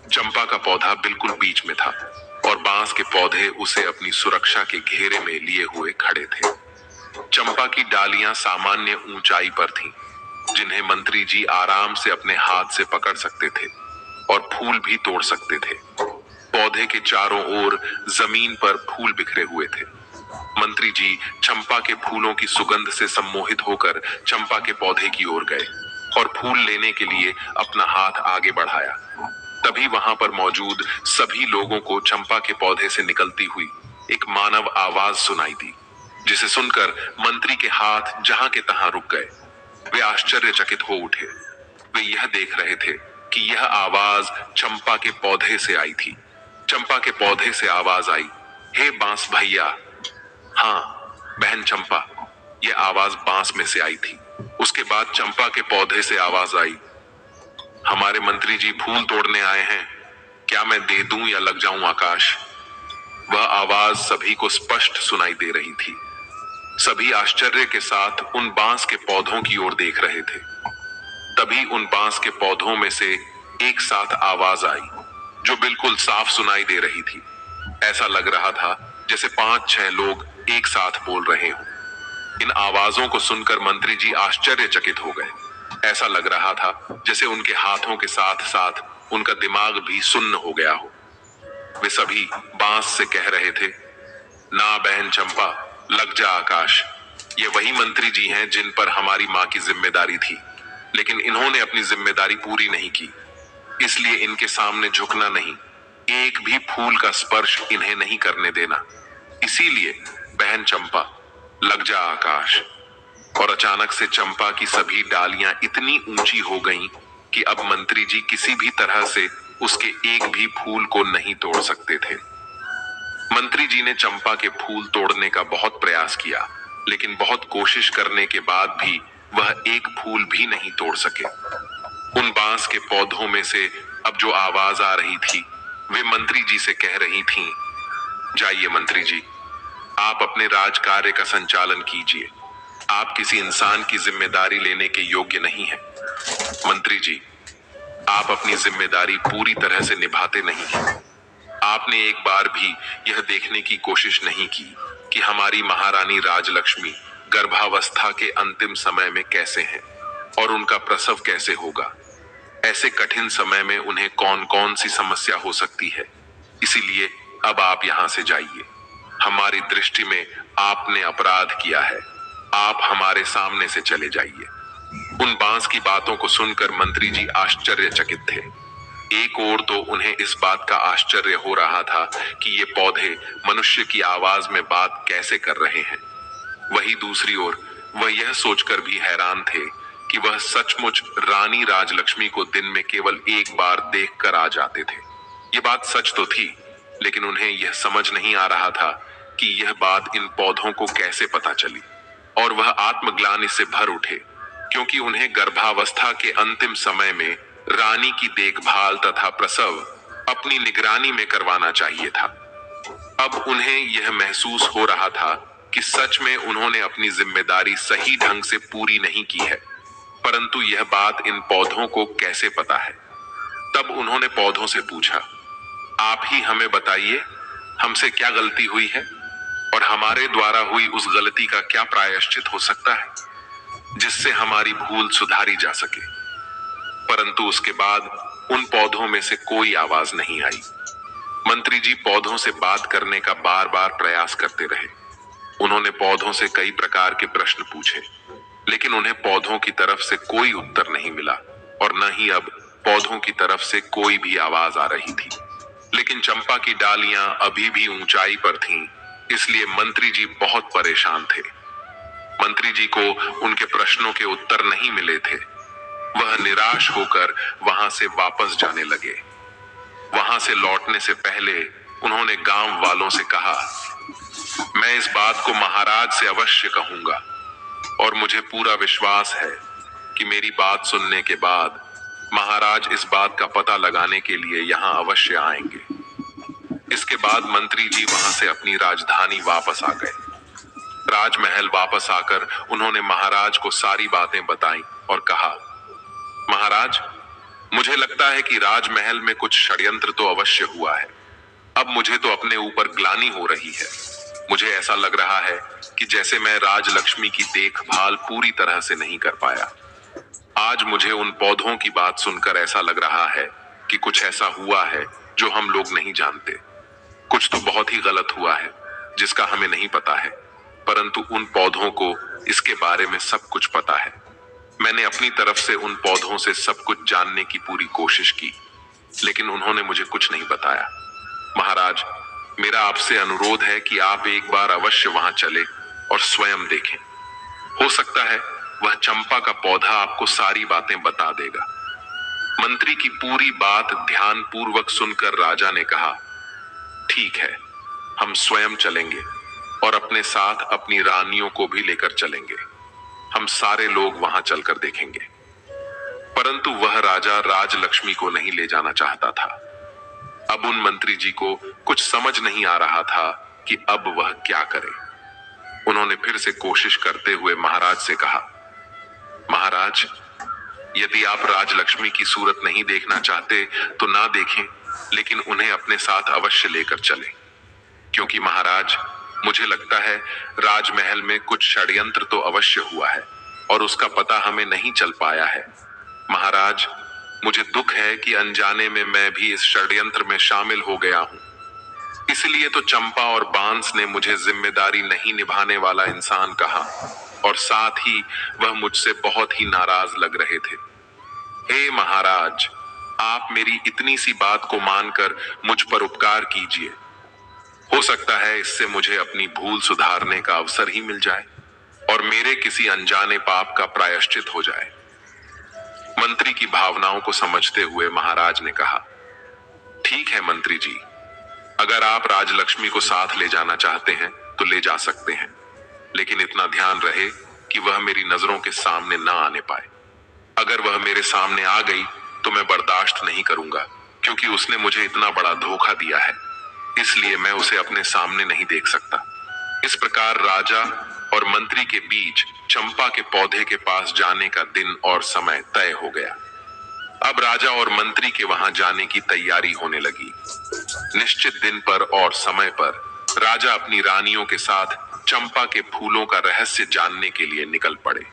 Speaker 1: चंपा का पौधा बिल्कुल बीच में था और बांस के पौधे उसे अपनी सुरक्षा के घेरे में लिए हुए खड़े थे। चंपा की डालियां सामान्य ऊंचाई पर थीं, जिन्हें मंत्री जी आराम से अपने हाथ से पकड़ सकते थे और फूल भी तोड़ सकते थे। पौधे के चारों ओर जमीन पर फूल बिखरे हुए थे। मंत्री जी चंपा के फूलों की सुगंध से सम्मोहित होकर चंपा के पौधे की ओर गए और फूल लेने के लिए अपना हाथ आगे बढ़ाया। तभी वहां पर मौजूद सभी लोगों को चंपा के पौधे से निकलती हुई एक मानव आवाज सुनाई दी, जिसे सुनकर मंत्री के हाथ जहां के तहां रुक गए। वे आश्चर्यचकित हो उठे। वे यह देख रहे थे कि यह आवाज चंपा के पौधे से आई थी। चंपा के पौधे से आवाज आई, हे बांस भैया। हाँ बहन चंपा, यह आवाज बांस में से आई थी। उसके बाद चंपा के पौधे से आवाज आई, हमारे मंत्री जी फूल तोड़ने आए हैं, क्या मैं दे दूं या लग जाऊं आकाश। वह आवाज सभी को स्पष्ट सुनाई दे रही थी। सभी आश्चर्य के साथ उन बांस के पौधों की ओर देख रहे थे। तभी उन बांस के पौधों में से एक साथ आवाज आई जो बिल्कुल साफ सुनाई दे रही थी। ऐसा लग रहा था जैसे 5-6 लोग एक साथ बोल रहे हों। इन आवाजों को सुनकर मंत्री जी आश्चर्यचकित हो गए। ऐसा लग रहा था जैसे उनके हाथों के साथ साथ उनका दिमाग भी सुन्न हो गया हो। वे सभी बांस से कह रहे थे, ना बहन चंपा, लग जा आकाश। ये वही मंत्री जी हैं जिन पर हमारी माँ की जिम्मेदारी थी, लेकिन इन्होंने अपनी जिम्मेदारी पूरी नहीं की, इसलिए इनके सामने झुकना नहीं, एक भी फूल का स्पर्श इन्हें नहीं करने देना। इसीलिए बहन चंपा, लग जा आकाश। और अचानक से चंपा की सभी डालियां इतनी ऊंची हो गईं कि अब मंत्री जी किसी भी तरह से उसके एक भी फूल को नहीं तोड़ सकते थे। मंत्री जी ने चंपा के फूल तोड़ने का बहुत प्रयास किया, लेकिन बहुत कोशिश करने के बाद भी वह एक फूल भी नहीं तोड़ सके। उन बांस के पौधों में से अब जो आवाज आ रही थी, वे मंत्री जी से कह रही थीं, जाइए मंत्री जी, आप अपने राज कार्य का संचालन कीजिए। आप किसी इंसान की जिम्मेदारी लेने के योग्य नहीं हैं। मंत्री जी, आप अपनी जिम्मेदारी पूरी तरह से निभाते नहीं हैं। आपने एक बार भी यह देखने की कोशिश नहीं की कि हमारी महारानी राजलक्ष्मी गर्भावस्था के अंतिम समय में कैसे हैं और उनका प्रसव कैसे होगा। ऐसे कठिन समय में उन्हें कौन कौन सी समस्या हो सकती है। इसीलिए अब आप यहां से जाइए। हमारी दृष्टि में आपने अपराध किया है। आप हमारे सामने से चले जाइए। उन बांस की बातों को सुनकर मंत्री जी आश्चर्यचकित थे। एक ओर तो उन्हें इस बात का आश्चर्य हो रहा था कि ये पौधे मनुष्य की आवाज में बात कैसे कर रहे हैं। वहीं दूसरी ओर वह यह सोचकर भी हैरान थे कि वह सचमुच रानी राजलक्ष्मी को दिन में केवल एक बार देखकर आ जाते थे। ये बात सच तो थी, लेकिन उन्हें यह समझ नहीं आ रहा था कि यह बात इन पौधों को कैसे पता चली। और वह आत्मग्लानि से भर उठे, क्योंकि उन्हें गर्भावस्था के अंतिम समय में रानी की देखभाल तथा प्रसव अपनी निगरानी में करवाना चाहिए था। अब उन्हें यह महसूस हो रहा था कि सच में उन्होंने अपनी जिम्मेदारी सही ढंग से पूरी नहीं की है, परंतु यह बात इन पौधों को कैसे पता है। तब उन्होंने पौधों से पूछा, आप ही हमें बताइए, हमसे क्या गलती हुई है और हमारे द्वारा हुई उस गलती का क्या प्रायश्चित हो सकता है, जिससे हमारी भूल सुधारी जा सके। परंतु उसके बाद उन पौधों में से कोई आवाज नहीं आई। मंत्री जी पौधों से बात करने का बार बार प्रयास करते रहे। उन्होंने पौधों से कई प्रकार के प्रश्न पूछे, लेकिन उन्हें पौधों की तरफ से कोई उत्तर नहीं मिला और न ही अब पौधों की तरफ से कोई भी आवाज आ रही थी। लेकिन चंपा की डालियां अभी भी ऊंचाई पर थीं, इसलिए मंत्री जी बहुत परेशान थे। मंत्री जी को उनके प्रश्नों के उत्तर नहीं मिले थे। वह निराश होकर वहां से वापस जाने लगे। वहां से लौटने से पहले उन्होंने गांव वालों से कहा, मैं इस बात को महाराज से अवश्य कहूंगा और मुझे पूरा विश्वास है कि मेरी बात सुनने के बाद महाराज इस बात का पता लगाने के लिए यहाँ अवश्य आएंगे। इसके बाद मंत्री जी वहां से अपनी राजधानी वापस आ गए। राजमहल वापस आकर उन्होंने महाराज को सारी बातें बताई और कहा, महाराज, मुझे लगता है कि राजमहल में कुछ षड्यंत्र तो अवश्य हुआ है। अब मुझे तो अपने ऊपर ग्लानि हो रही है। मुझे ऐसा लग रहा है कि जैसे मैं राजलक्ष्मी की देखभाल पूरी तरह से नहीं कर पाया। आज मुझे उन पौधों की बात सुनकर ऐसा लग रहा है कि कुछ ऐसा हुआ है जो हम लोग नहीं जानते। कुछ तो बहुत ही गलत हुआ है जिसका हमें नहीं पता है। परंतु उन पौधों को इसके बारे में सब कुछ पता है। मैंने अपनी तरफ से उन पौधों से सब कुछ जानने की पूरी कोशिश की, लेकिन उन्होंने मुझे कुछ नहीं बताया। महाराज, मेरा आपसे अनुरोध है कि आप एक बार अवश्य वहां चले और स्वयं देखें। हो सकता है वह चंपा का पौधा आपको सारी बातें बता देगा। मंत्री की पूरी बात ध्यानपूर्वक सुनकर राजा ने कहा, ठीक है, हम स्वयं चलेंगे और अपने साथ अपनी रानियों को भी लेकर चलेंगे। हम सारे लोग वहां चलकर देखेंगे। परंतु वह राजा राजलक्ष्मी को नहीं ले जाना चाहता था। अब उन मंत्री जी को कुछ समझ नहीं आ रहा था कि अब वह क्या करे। उन्होंने फिर से कोशिश करते हुए महाराज से कहा, महाराज, यदि आप राजलक्ष्मी की सूरत नहीं देखना चाहते तो ना देखें, लेकिन उन्हें अपने साथ अवश्य लेकर चलें। क्योंकि महाराज, मुझे लगता है राजमहल में कुछ षड्यंत्र तो अवश्य हुआ है और उसका पता हमें नहीं चल पाया है। महाराज, मुझे दुख है कि अनजाने में मैं भी इस षड्यंत्र में शामिल हो गया हूं। इसलिए तो चंपा और बांस ने मुझे जिम्मेदारी नहीं निभाने वाला इंसान कहा और साथ ही वह मुझसे बहुत ही नाराज लग रहे थे। हे महाराज, आप मेरी इतनी सी बात को मानकर मुझ पर उपकार कीजिए। हो सकता है इससे मुझे अपनी भूल सुधारने का अवसर ही मिल जाए और मेरे किसी अनजाने पाप का प्रायश्चित हो जाए। मंत्री की भावनाओं को समझते हुए महाराज ने कहा, ठीक है मंत्री जी, अगर आप राजलक्ष्मी को साथ ले जाना चाहते हैं तो ले जा सकते हैं, लेकिन इतना ध्यान रहे कि वह मेरी नजरों के सामने ना आने पाए। अगर वह मेरे सामने आ गई तो मैं बर्दाश्त नहीं करूंगा, क्योंकि उसने मुझे इतना बड़ा धोखा दिया है, इसलिए मैं उसे अपने सामने नहीं देख सकता। इस प्रकार राजा और मंत्री के बीच चंपा के पौधे के पास जाने का दिन और समय तय हो गया। अब राजा और मंत्री के वहां जाने की तैयारी होने लगी। निश्चित दिन पर और समय पर राजा अपनी रानियों के साथ चंपा के फूलों का रहस्य जानने के लिए निकल पड़े।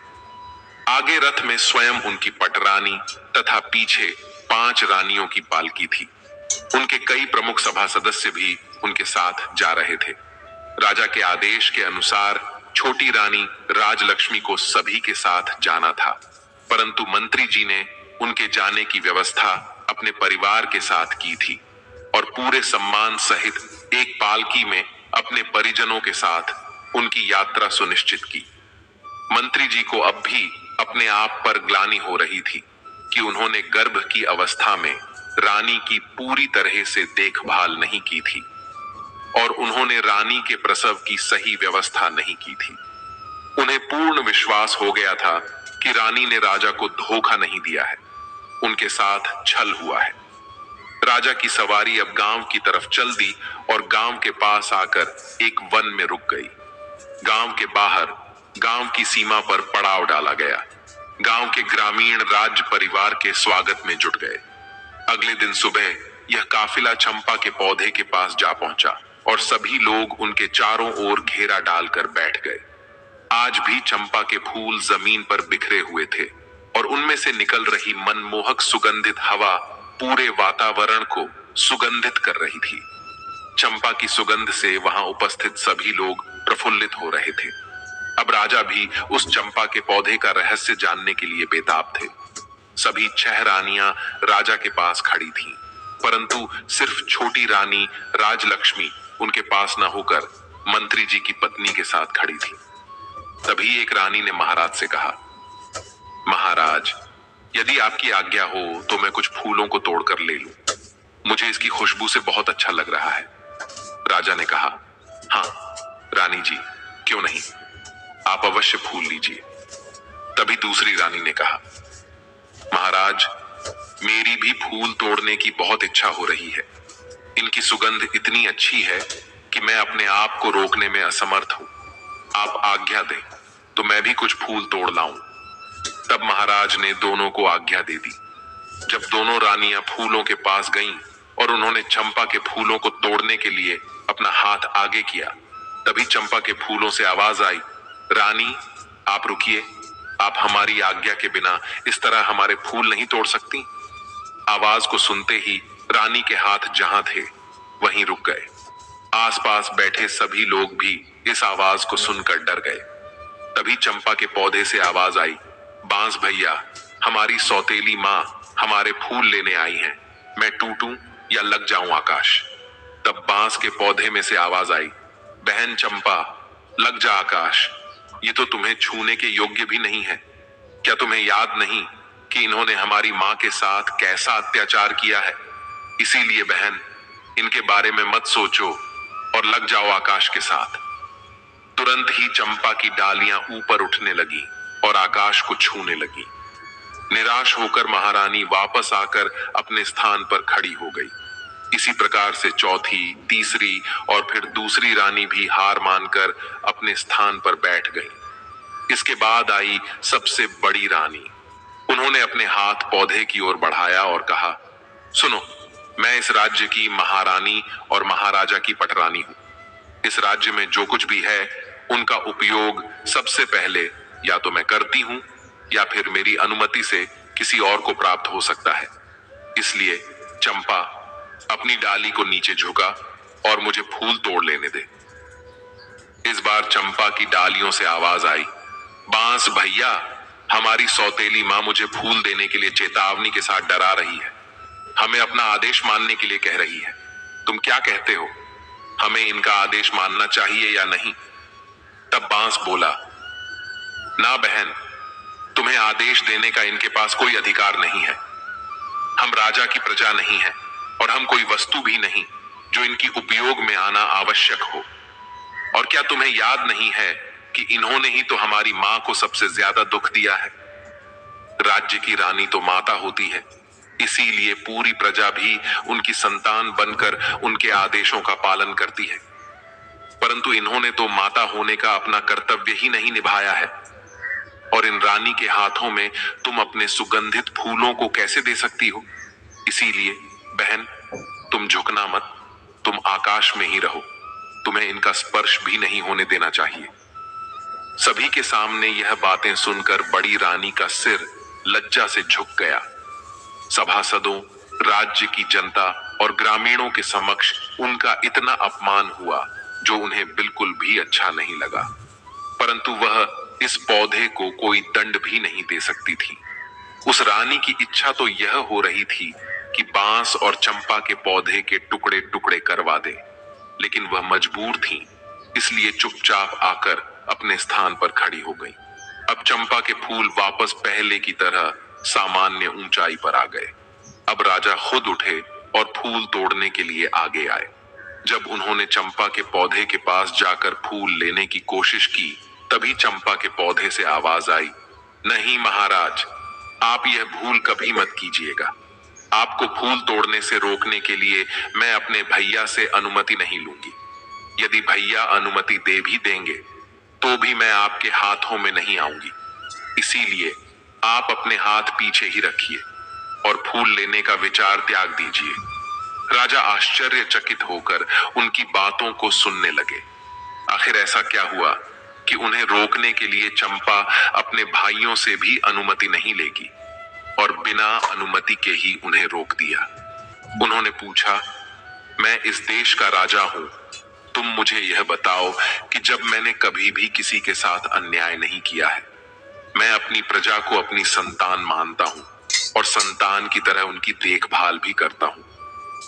Speaker 1: आगे रथ में स्वयं उनकी पटरानी तथा पीछे 5 रानियों की पालकी थी। उनके कई प्रमुख सभा सदस्य भी उनके साथ जा रहे थे। राजा के आदेश के अनुसार छोटी रानी राजलक्ष्मी को सभी के साथ जाना था, परंतु मंत्री जी ने उनके जाने की व्यवस्था अपने परिवार के साथ की थी और पूरे सम्मान सहित एक पालकी में अपने परिजनों के साथ उनकी यात्रा सुनिश्चित की। मंत्री जी को अब भी अपने आप पर ग्लानि हो रही थी कि उन्होंने गर्भ की अवस्था में रानी की पूरी तरह से देखभाल नहीं की थी और उन्होंने रानी के प्रसव की सही व्यवस्था नहीं की थी। उन्हें पूर्ण विश्वास हो गया था कि रानी ने राजा को धोखा नहीं दिया है, उनके साथ छल हुआ है। राजा की सवारी अब गांव की तरफ चल दी और गांव के पास आकर एक वन में रुक गई। गांव के बाहर गांव की सीमा पर पड़ाव डाला गया। गांव के ग्रामीण राज्य परिवार के स्वागत में जुट गए। अगले दिन सुबह यह काफिला चंपा के पौधे के पास जा पहुंचा और सभी लोग उनके चारों ओर घेरा डालकर बैठ गए। आज भी चंपा के फूल जमीन पर बिखरे हुए थे और उनमें से निकल रही मनमोहक सुगंधित हवा पूरे वातावरण को सुगंधित कर रही थी। चंपा की सुगंध से वहां उपस्थित सभी लोग प्रफुल्लित हो रहे थे। अब राजा भी उस चंपा के पौधे का रहस्य जानने के लिए बेताब थे। सभी 6 रानियां राजा के पास खड़ी थीं, परंतु सिर्फ छोटी रानी राजलक्ष्मी उनके पास न होकर मंत्री जी की पत्नी के साथ खड़ी थी। तभी एक रानी ने महाराज से कहा, महाराज, यदि आपकी आज्ञा हो तो मैं कुछ फूलों को तोड़कर ले लूं। मुझे इसकी खुशबू से बहुत अच्छा लग रहा है। राजा ने कहा, हाँ रानी जी, क्यों नहीं, आप अवश्य फूल लीजिए। तभी दूसरी रानी ने कहा, महाराज, मेरी भी फूल तोड़ने की बहुत इच्छा हो रही है। इनकी सुगंध इतनी अच्छी है कि मैं अपने आप को रोकने में असमर्थ हूं। आप आज्ञा दें तो मैं भी कुछ फूल तोड़ लाऊं। तब महाराज ने दोनों को आज्ञा दे दी। जब दोनों रानियां फूलों के पास गईं और उन्होंने चंपा के फूलों को तोड़ने के लिए अपना हाथ आगे किया, तभी चंपा के फूलों से आवाज आई, रानी आप रुकिए, आप हमारी आज्ञा के बिना इस तरह हमारे फूल नहीं तोड़ सकती। आवाज को सुनते ही रानी के हाथ जहां थे वहीं रुक गए। आसपास बैठे सभी लोग भी इस आवाज को सुनकर डर गए। तभी चंपा के पौधे से आवाज आई, बांस भैया, हमारी सौतेली माँ हमारे फूल लेने आई है, मैं टूटूं या लग जाऊं आकाश। तब बांस के पौधे में से आवाज आई, बहन चंपा, लग जा आकाश, ये तो तुम्हें छूने के योग्य भी नहीं है। क्या तुम्हें याद नहीं कि इन्होंने हमारी माँ के साथ कैसा अत्याचार किया है? इसीलिए बहन, इनके बारे में मत सोचो और लग जाओ आकाश के साथ। तुरंत ही चंपा की डालियां ऊपर उठने लगी और आकाश को छूने लगी। निराश होकर महारानी वापस आकर अपने स्थान पर खड़ी हो गई। इसी प्रकार से चौथी, तीसरी और फिर दूसरी रानी भी हार मानकर अपने स्थान पर बैठ गई। इसके बाद आई सबसे बड़ी रानी। उन्होंने अपने हाथ पौधे की ओर बढ़ाया और कहा, सुनो, मैं इस राज्य की महारानी और महाराजा की पटरानी हूं। इस राज्य में जो कुछ भी है उनका उपयोग सबसे पहले या तो मैं करती हूं या फिर मेरी अनुमति से किसी और को प्राप्त हो सकता है। इसलिए चंपा, अपनी डाली को नीचे झुका और मुझे फूल तोड़ लेने दे। इस बार चंपा की डालियों से आवाज आई, बांस भैया, हमारी सौतेली माँ मुझे फूल देने के लिए चेतावनी के साथ डरा रही है, हमें अपना आदेश मानने के लिए कह रही है। तुम क्या कहते हो, हमें इनका आदेश मानना चाहिए या नहीं? तब बांस बोला, ना बहन, तुम्हें आदेश देने का इनके पास कोई अधिकार नहीं है। हम राजा की प्रजा नहीं है और हम कोई वस्तु भी नहीं जो इनकी उपयोग में आना आवश्यक हो। और क्या तुम्हें याद नहीं है कि इन्होंने ही तो हमारी मां को सबसे ज्यादा दुख दिया है? राज्य की रानी तो माता होती है, इसीलिए पूरी प्रजा भी उनकी संतान बनकर उनके आदेशों का पालन करती है। परंतु इन्होंने तो माता होने का अपना कर्तव्य ही नहीं निभाया है। और इन रानी के हाथों में तुम अपने सुगंधित फूलों को कैसे दे सकती हो? इसीलिए बहन, तुम झुकना मत, तुम आकाश में ही रहो, तुम्हें इनका स्पर्श भी नहीं होने देना चाहिए। सभी के सामने यह बातें सुनकर बड़ी रानी का सिर लज्जा से झुक गया। सभासदों, राज्य की जनता और ग्रामीणों के समक्ष उनका इतना अपमान हुआ जो उन्हें बिल्कुल भी अच्छा नहीं लगा। परंतु वह इस पौधे को कोई दंड भी नहीं दे सकती थी। उस रानी की इच्छा तो यह हो रही थी कि बांस और चंपा के पौधे के टुकड़े टुकड़े करवा दे, लेकिन वह मजबूर थी, इसलिए चुपचाप आकर अपने स्थान पर खड़ी हो गई। अब चंपा के फूल वापस पहले की तरह सामान्य ऊंचाई पर आ गए। अब राजा खुद उठे और फूल तोड़ने के लिए आगे आए। जब उन्होंने चंपा के पौधे के पास जाकर फूल लेने की कोशिश की, तभी चंपा के पौधे से आवाज आई, नहीं महाराज, आप यह भूल कभी मत कीजिएगा। आपको फूल तोड़ने से रोकने के लिए मैं अपने भैया से अनुमति नहीं लूंगी। यदि भैया अनुमति दे भी देंगे तो भी मैं आपके हाथों में नहीं आऊंगी। इसीलिए आप अपने हाथ पीछे ही रखिए और फूल लेने का विचार त्याग दीजिए। राजा आश्चर्यचकित होकर उनकी बातों को सुनने लगे। आखिर ऐसा क्या हुआ कि उन्हें रोकने के लिए चंपा अपने भाइयों से भी अनुमति नहीं लेगी और बिना अनुमति के ही उन्हें रोक दिया। उन्होंने पूछा, मैं इस देश का राजा हूं, तुम मुझे यह बताओ कि जब मैंने कभी भी किसी के साथ अन्याय नहीं किया है। मैं अपनी प्रजा को अपनी संतान मानता हूं और संतान की तरह उनकी देखभाल भी करता हूं।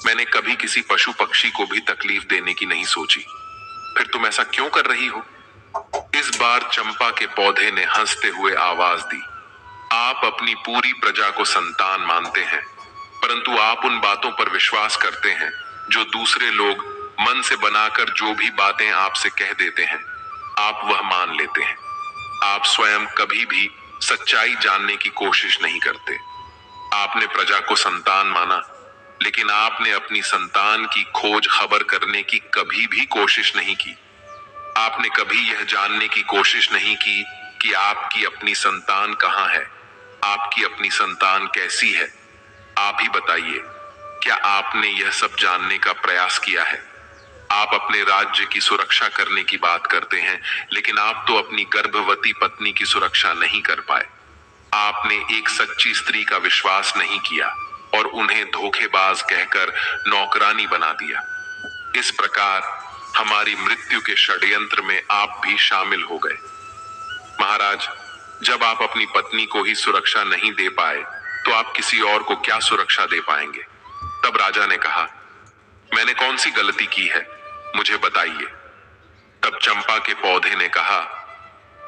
Speaker 1: मैंने कभी किसी पशु पक्षी को भी तकलीफ देने की नहीं सोची। फिर तुम ऐसा क्यों कर रही हो? इस बार चंपा के पौधे ने हंसते हुए आवाज दी, आप अपनी पूरी प्रजा को संतान मानते हैं, परंतु आप उन बातों पर विश्वास करते हैं जो दूसरे लोग मन से बनाकर जो भी बातें आपसे कह देते हैं, आप वह मान लेते हैं। आप स्वयं कभी भी सच्चाई जानने की कोशिश नहीं करते। आपने प्रजा को संतान माना, लेकिन आपने अपनी संतान की खोज खबर करने की कभी भी कोशिश नहीं की। आपने कभी यह जानने की कोशिश नहीं की कि आपकी अपनी संतान कहाँ है, आपकी अपनी संतान कैसी है। आप ही बताइए, क्या आपने यह सब जानने का प्रयास किया है? आप अपने राज्य की सुरक्षा करने की बात करते हैं, लेकिन आप तो अपनी गर्भवती पत्नी की सुरक्षा नहीं कर पाए। आपने एक सच्ची स्त्री का विश्वास नहीं किया और उन्हें धोखेबाज कहकर नौकरानी बना दिया। इस प्रकार हमारी मृत्यु के षड्यंत्र में आप भी शामिल हो गए। महाराज, जब आप अपनी पत्नी को ही सुरक्षा नहीं दे पाए तो आप किसी और को क्या सुरक्षा दे पाएंगे? तब राजा ने कहा, मैंने कौन सी गलती की है, मुझे बताइए। तब चंपा के पौधे ने कहा,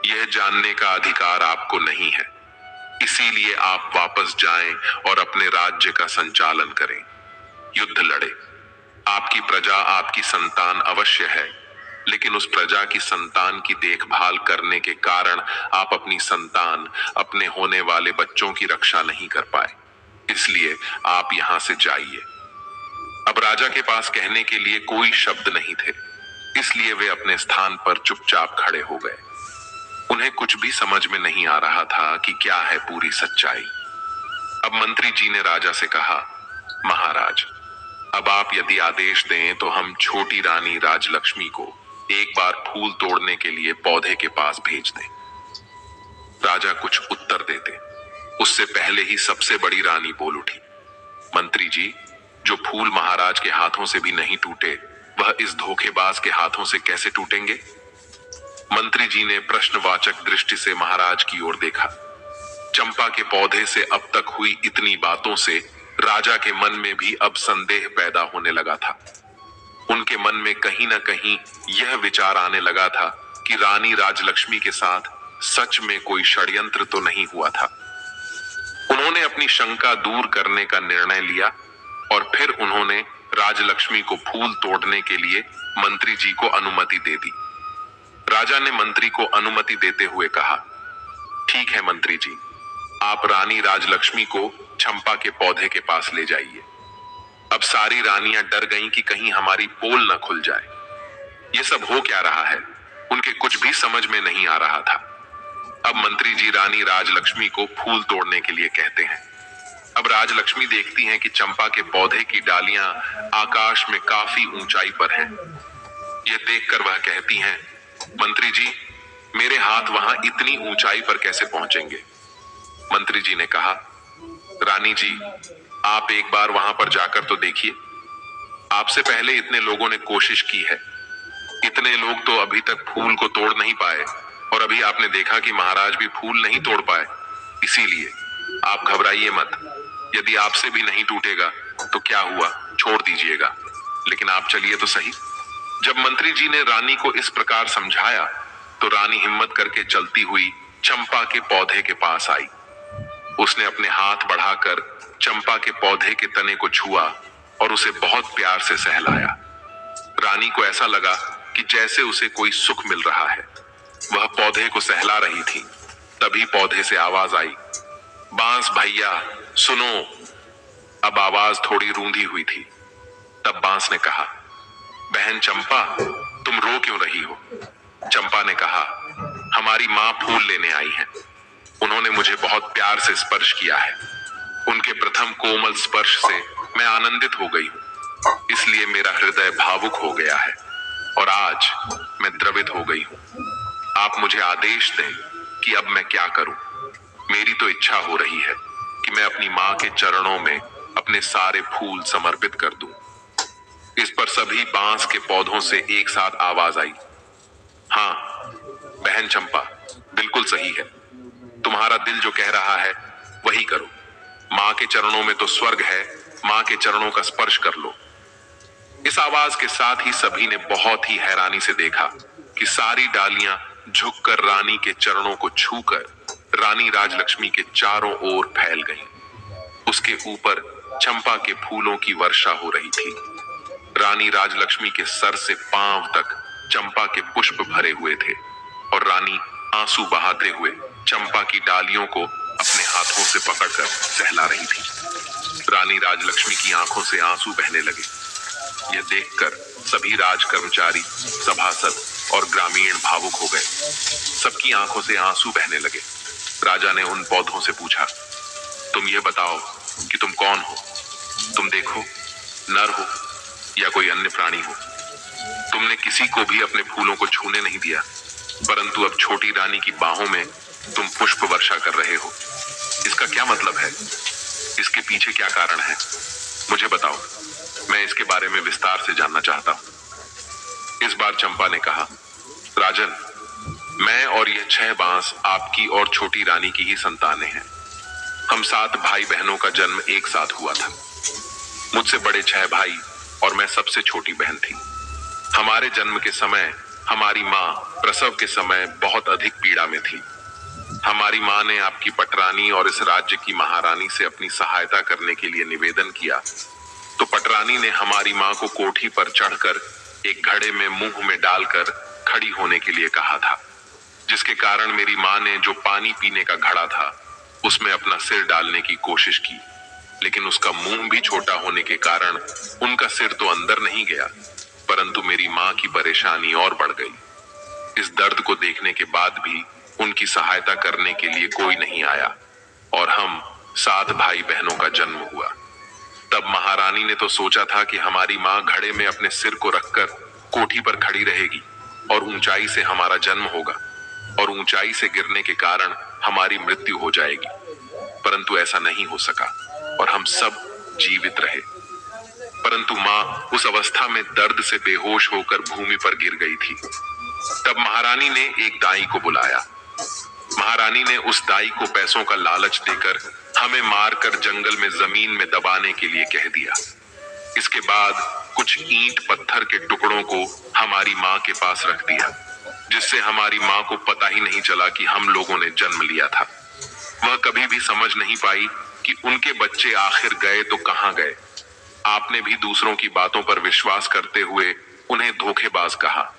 Speaker 1: यह जानने का अधिकार आपको नहीं है, इसीलिए आप वापस जाएं और अपने राज्य का संचालन करें, युद्ध लड़े। आपकी प्रजा आपकी संतान अवश्य है, लेकिन उस प्रजा की संतान की देखभाल करने के कारण आप अपनी संतान, अपने होने वाले बच्चों की रक्षा नहीं कर पाए, इसलिए आप यहां से जाइए। अब राजा के पास कहने के लिए कोई शब्द नहीं थे, इसलिए वे अपने स्थान पर चुपचाप खड़े हो गए। उन्हें कुछ भी समझ में नहीं आ रहा था कि क्या है पूरी सच्चाई। अब मंत्री जी ने राजा से कहा, महाराज, अब आप यदि आदेश दें तो हम छोटी रानी राजलक्ष्मी को एक बार फूल तोड़ने के लिए पौधे के पास भेज दें। राजा कुछ उत्तर देते, उससे पहले ही सबसे बड़ी रानी बोल उठी, मंत्री जी, जो फूल महाराज के हाथों से भी नहीं टूटे, वह इस धोखेबाज के हाथों से कैसे टूटेंगे? मंत्री जी ने प्रश्नवाचक दृष्टि से महाराज की ओर देखा। चंपा के पौधे से अब तक हुई इतनी बातों से राजा के मन में भी अब संदेह पैदा होने लगा था। उनके मन में कहीं ना कहीं यह विचार आने लगा था कि रानी राजलक्ष्मी के साथ सच में कोई षड्यंत्र तो नहीं हुआ था। उन्होंने अपनी शंका दूर करने का निर्णय लिया और फिर उन्होंने राजलक्ष्मी को फूल तोड़ने के लिए मंत्री जी को अनुमति दे दी। राजा ने मंत्री को अनुमति देते हुए कहा, ठीक है मंत्री जी, आप रानी राजलक्ष्मी को चंपा के पौधे के पास ले जाइए। अब सारी रानियां डर गईं कि कहीं हमारी पोल न खुल जाए। ये सब हो क्या रहा है, उनके कुछ भी समझ में नहीं आ रहा था। अब मंत्री जी रानी राजलक्ष्मी को फूल तोड़ने के लिए कहते हैं। अब राजलक्ष्मी देखती हैं कि चंपा के पौधे की डालियां आकाश में काफी ऊंचाई पर हैं। यह देखकर वह कहती हैं, मंत्री जी, मेरे हाथ वहां इतनी ऊंचाई पर कैसे पहुंचेंगे? मंत्री जी ने कहा, रानी जी, आप एक बार वहां पर जाकर तो देखिए। आपसे पहले इतने लोगों ने कोशिश की है, इतने लोग तो अभी तक फूल को तोड़ नहीं पाए, और अभी आपने देखा कि महाराज भी फूल नहीं तोड़ पाए। इसीलिए आप घबराइए मत, यदि आपसे भी नहीं टूटेगा तो क्या हुआ, छोड़ दीजिएगा, लेकिन आप चलिए तो सही। जब मंत्री जी ने रानी को इस प्रकार समझाया तो रानी हिम्मत करके चलती हुई चंपा के पौधे के पास आई। उसने अपने हाथ बढ़ाकर चंपा के पौधे के तने को छुआ और उसे बहुत प्यार से सहलाया। रानी को ऐसा लगा कि जैसे उसे कोई सुख मिल रहा है। वह पौधे को सहला रही थी, तभी पौधे से आवाज आई, बांस भैया सुनो। अब आवाज थोड़ी रूंधी हुई थी। तब बांस ने कहा, बहन चंपा, तुम रो क्यों रही हो? चंपा ने कहा, हमारी माँ फूल लेने आई हैं। उन्होंने मुझे बहुत प्यार से स्पर्श किया है। उनके प्रथम कोमल स्पर्श से मैं आनंदित हो गई हूँ, इसलिए मेरा हृदय भावुक हो गया है और आज मैं द्रवित हो गई हूँ। आप मुझे आदेश दें कि अब मैं क्या करूं। मेरी तो इच्छा हो रही है कि मैं अपनी माँ के चरणों में अपने सारे फूल समर्पित कर दूं। इस पर सभी बांस के पौधों से एक साथ आवाज आई, हाँ बहन चंपा, बिल्कुल सही है। तुम्हारा दिल जो कह रहा है वही करो। माँ के चरणों में तो स्वर्ग है, माँ के चरणों का स्पर्श कर लो। इस आवाज के साथ ही सभी ने बहुत ही हैरानी से देखा कि सारी डालियां झुककर रानी के चरणों को छूकर रानी राजलक्ष्मी के चारों ओर फैल गईं। उसके ऊपर चंपा के फूलों की वर्षा हो रही थी। रानी राजलक्ष्मी के सर से पांव तक चंपा के पुष्प भरे हुए थे और रानी आंसू बहाते हुए चंपा की डालियों को अपने हाथों से पकड़कर सहला रही थी। रानी राजलक्ष्मी की आंखों से आंसू बहने लगे। यह देखकर सभी राज कर्मचारी, सभासद और ग्रामीण भावुक हो गए। सबकी आंखों से आंसू बहने लगे। राजा ने उन पौधों से पूछा, तुम ये बताओ कि तुम कौन हो? तुम देखो, नर हो या कोई अन्य प्राणी हो? तुमने किसी को भी अपने फूलों को छूने नहीं दिया, परंतु अब छोटी रानी की बाहों में तुम पुष्प वर्षा कर रहे हो। इसका क्या मतलब है? इसके पीछे क्या कारण है? मुझे बताओ, मैं इसके बारे में विस्तार से जानना चाहता हूं। इस बार चंपा ने कहा, राजन, मैं और यह 6 बांस आपकी और छोटी रानी की ही संतानें हैं। हम 7 भाई बहनों का जन्म एक साथ हुआ था। मुझसे बड़े 6 भाई और मैं सबसे छोटी बहन थी। हमारे जन्म के समय हमारी माँ प्रसव के समय बहुत अधिक पीड़ा में थी। हमारी माँ ने आपकी पटरानी और इस राज्य की महारानी से अपनी सहायता करने के लिए निवेदन किया, तो पटरानी ने हमारी माँ को कोठी पर चढ़कर एक घड़े में मुंह में डालकर खड़ी होने के लिए कहा था, जिसके कारण मेरी माँ ने जो पानी पीने का घड़ा था उसमें अपना सिर डालने की कोशिश की, लेकिन उसका मुंह भी छोटा होने के कारण उनका सिर तो अंदर नहीं गया, परंतु मेरी माँ की परेशानी और बढ़ गई। इस दर्द को देखने के बाद भी उनकी सहायता करने के लिए कोई नहीं आया और हम 7 भाई बहनों का जन्म हुआ। तब महारानी ने तो सोचा था कि हमारी माँ घड़े में अपने सिर को रखकर कोठी पर खड़ी रहेगी और ऊंचाई से हमारा जन्म होगा और ऊंचाई से गिरने के कारण हमारी मृत्यु हो जाएगी, परंतु ऐसा नहीं हो सका और हम सब जीवित रहे। परंतु माँ उस अवस्था में दर्द से बेहोश होकर भूमि पर गिर गई थी। तब महारानी ने एक दाई को बुलाया। महारानी ने उस दाई को पैसों का लालच देकर हमें मारकर जंगल में जमीन में दबाने के लिए कह दिया। इसके बाद कुछ ईंट पत्थर के टुकड़ों को हमारी माँ के पास रख दिया, जिससे हमारी माँ को पता ही नहीं चला कि हम लोगों ने जन्म लिया था। वह कभी भी समझ नहीं पाई कि उनके बच्चे आखिर गए तो कहां गए। आपने भी दूसरों की बातों पर विश्वास करते हुए उन्हें धोखेबाज कहा।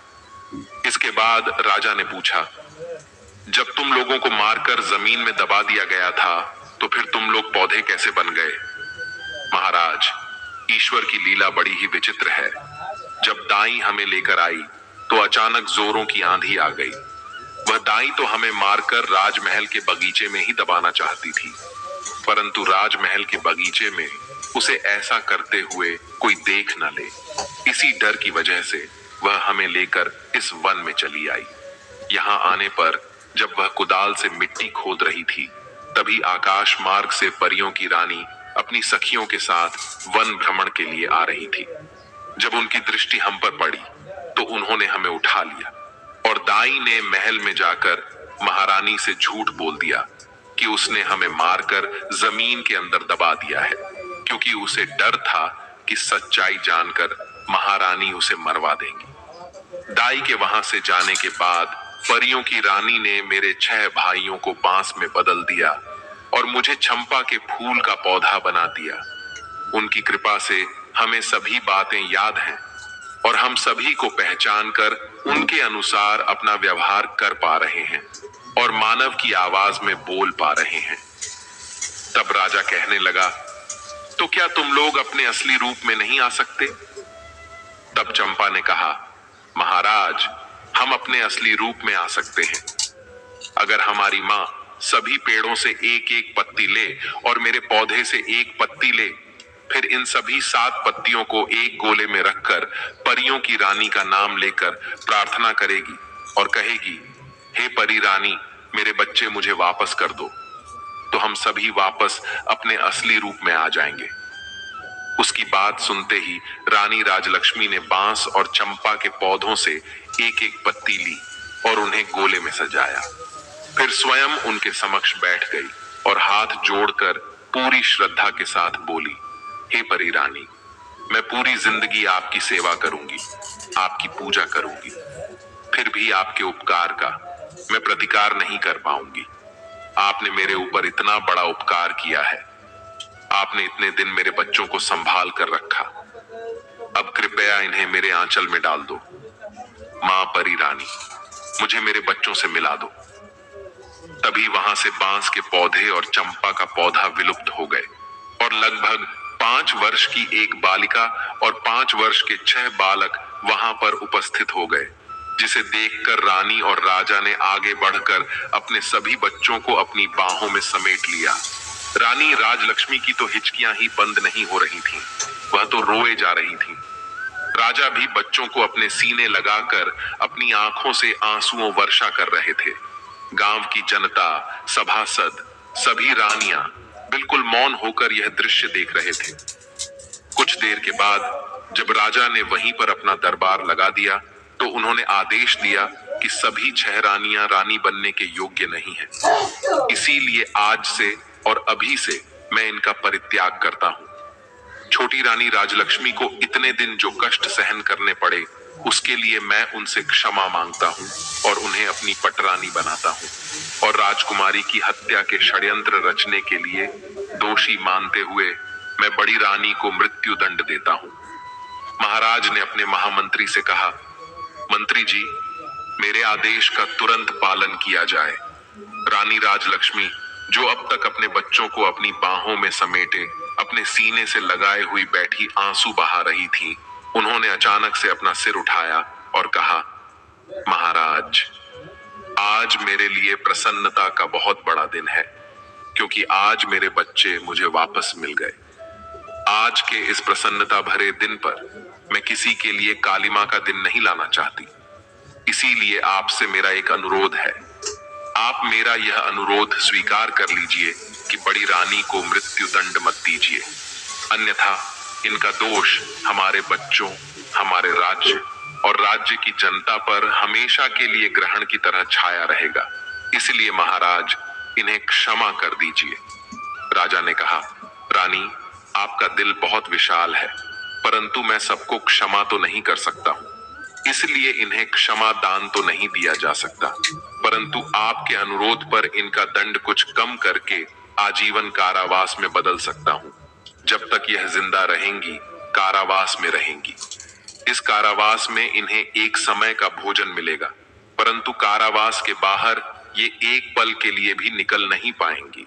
Speaker 1: इसके बाद राजा ने पूछा, जब तुम लोगों को मारकर जमीन में दबा दिया गया था तो फिर तुम लोग पौधे कैसे बन गए? महाराज, ईश्वर की लीला बड़ी ही विचित्र है। जब दाई हमें लेकर आई तो अचानक जोरों की आंधी आ गई। वह दाई तो हमें मारकर राजमहल के बगीचे में ही दबाना चाहती थी, परंतु राजमहल के बगीचे में उसे ऐसा करते हुए कोई देख न ले, इसी डर की वजह से वह हमें लेकर इस वन में चली आई। यहाँ आने पर जब वह कुदाल से मिट्टी खोद रही थी, तभी आकाश मार्ग से परियों की रानी अपनी सखियों के साथ वन भ्रमण के लिए आ रही थी। जब उनकी दृष्टि हम पर पड़ी तो उन्होंने हमें उठा लिया और दाई ने महल में जाकर महारानी से झूठ बोल दिया कि उसने हमें मारकर जमीन के अंदर दबा दिया है, क्योंकि उसे डर था कि सच्चाई जानकर महारानी उसे मरवा देंगी। दाई के वहां से जाने के बाद परियों की रानी ने मेरे 6 भाइयों को बांस में बदल दिया और मुझे चंपा के फूल का पौधा बना दिया। उनकी कृपा से हमें सभी बातें याद हैं और हम सभी को पहचान कर उनके अनुसार अपना व्यवहार कर पा रहे हैं और मानव की आवाज में बोल पा रहे हैं। तब राजा कहने लगा, तो क्या तुम लोग अपने असली रूप में नहीं आ सकते? तब चंपा ने कहा, महाराज, हम अपने असली रूप में आ सकते हैं। अगर हमारी माँ सभी पेड़ों से एक एक पत्ती ले और मेरे पौधे से एक पत्ती ले, फिर इन सभी 7 पत्तियों को एक गोले में रखकर परियों की रानी का नाम लेकर प्रार्थना करेगी और कहेगी, हे परी रानी, मेरे बच्चे मुझे वापस कर दो, तो हम सभी वापस अपने असली रूप में आ जाएंगे। उसकी बात सुनते ही रानी राजलक्ष्मी ने बांस और चंपा के पौधों से एक एक पत्ती ली और उन्हें गोले में सजाया। फिर स्वयं उनके समक्ष बैठ गई और हाथ जोड़कर पूरी श्रद्धा के साथ बोली, हे परी रानी, मैं पूरी जिंदगी आपकी सेवा करूंगी, आपकी पूजा करूंगी, फिर भी आपके उपकार का मैं प्रतिकार नहीं कर पाऊंगी। आपने मेरे ऊपर इतना बड़ा उपकार किया है। आपने इतने दिन मेरे बच्चों को संभाल कर रखा, अब कृपया इन्हें मेरे आंचल में डाल दो। मां परी रानी, मुझे मेरे बच्चों से मिला दो। तभी वहां से बांस के पौधे और चंपा का पौधा विलुप्त हो गए और लगभग 5 वर्ष की एक बालिका और 5 वर्ष के 6 बालक वहां पर उपस्थित हो गए, जिसे देखकर रानी और राजा ने आगे बढ़कर अपने सभी बच्चों को अपनी बाहों में समेट लिया। रानी राजलक्ष्मी की तो हिचकियां ही बंद नहीं हो रही थीं, वह तो रोए जा रही थीं। राजा भी बच्चों को अपने सीने लगाकर अपनी आंखों से आंसुओं वर्षा कर रहे थे। गांव की जनता, सभासद, सभी रानियां बिल्कुल मौन होकर यह दृश्य देख रहे थे। कुछ देर के बाद जब राजा ने वहीं पर अपना दरबार लगा दिया तो उन्होंने आदेश दिया कि सभी 6 रानियां रानी बनने के योग्य नहीं हैं। इसीलिए आज से और अभी से मैं इनका परित्याग करता हूं। छोटी रानी राजलक्ष्मी को इतने दिन जो कष्ट सहन करने पड़े, उसके लिए मैं उनसे क्षमा मांगता हूं और उन्हें अपनी पटरानी बनाता हूं, और राजकुमारी की हत्या के षड्यंत्र रचने के लिए दोषी मानते हुए मैं बड़ी रानी को मृत्यु दंड देता हूं। महाराज ने अपने महामंत्री से कहा, मंत्री जी, मेरे आदेश का तुरंत पालन किया जाए। रानी राजलक्ष्मी, जो अब तक अपने बच्चों को अपनी बाहों में समेटे अपने सीने से लगाए हुई बैठी आंसू बहा रही थी, उन्होंने अचानक से अपना सिर उठाया और कहा, महाराज, आज मेरे लिए प्रसन्नता का बहुत बड़ा दिन है, क्योंकि आज मेरे बच्चे मुझे वापस मिल गए। आज के इस प्रसन्नता भरे दिन पर मैं किसी के लिए कालिमा का दिन नहीं लाना चाहती। इसीलिए आपसे मेरा एक अनुरोध है। आप मेरा यह अनुरोध स्वीकार कर लीजिए कि बड़ी रानी को मृत्यु दंड मत दीजिए, अन्यथा इनका दोष हमारे बच्चों, हमारे राज्य और राज्य की जनता पर हमेशा के लिए ग्रहण की तरह छाया रहेगा। इसलिए महाराज, इन्हें क्षमा कर दीजिए। राजा ने कहा, रानी, आपका दिल बहुत विशाल है, परंतु मैं सबको क्षमा तो नहीं कर सकता हूं, इसलिए इन्हें क्षमा दान तो नहीं दिया जा सकता, परंतु आपके अनुरोध पर इनका दंड कुछ कम करके आजीवन कारावास में बदल सकता हूं। जब तक यह जिंदा रहेंगी, कारावास में रहेंगी। इस कारावास में इन्हें एक समय का भोजन मिलेगा, परंतु कारावास के बाहर ये एक पल के लिए भी निकल नहीं पाएंगी।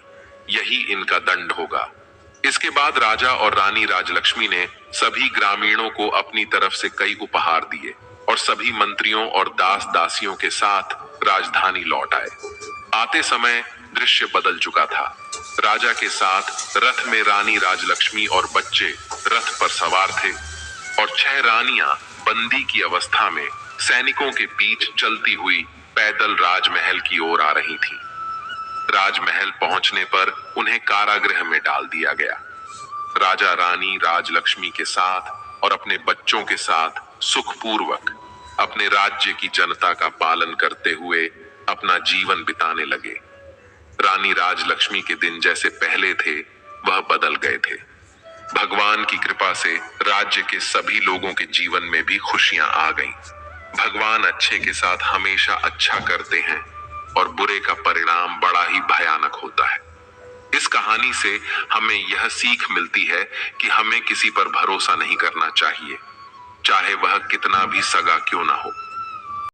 Speaker 1: यही इनका दंड होगा। इसके बाद राजा और रानी राजलक्ष्मी ने सभी ग्रामीणों को अपनी तरफ से कई उपहार दिए और सभी मंत्रियों और दास दासियों के साथ राजधानी लौट आए। आते समय दृश्य बदल चुका था। राजा के साथ रथ में रानी राजलक्ष्मी और बच्चे रथ पर सवार थे, और 6 रानियां बंदी की अवस्था में सैनिकों के बीच चलती हुई पैदल राजमहल की ओर आ रही थीं। राजमहल पहुंचने पर उन्हें कारागृह में डाल दिया गया। राजा रानी राजलक्ष्मी के साथ और अपने बच्चों के साथ सुखपूर्वक अपने राज्य की जनता का पालन करते हुए अपना जीवन बिताने लगे। रानी राजलक्ष्मी के दिन जैसे पहले थे, वह बदल गए थे। भगवान की कृपा से राज्य के सभी लोगों के जीवन में भी खुशियां आ गईं। भगवान अच्छे के साथ हमेशा अच्छा करते हैं और बुरे का परिणाम बड़ा ही भयानक होता है। इस कहानी से हमें यह सीख मिलती है कि हमें किसी पर भरोसा नहीं करना चाहिए, चाहे वह कितना भी सगा क्यों ना हो।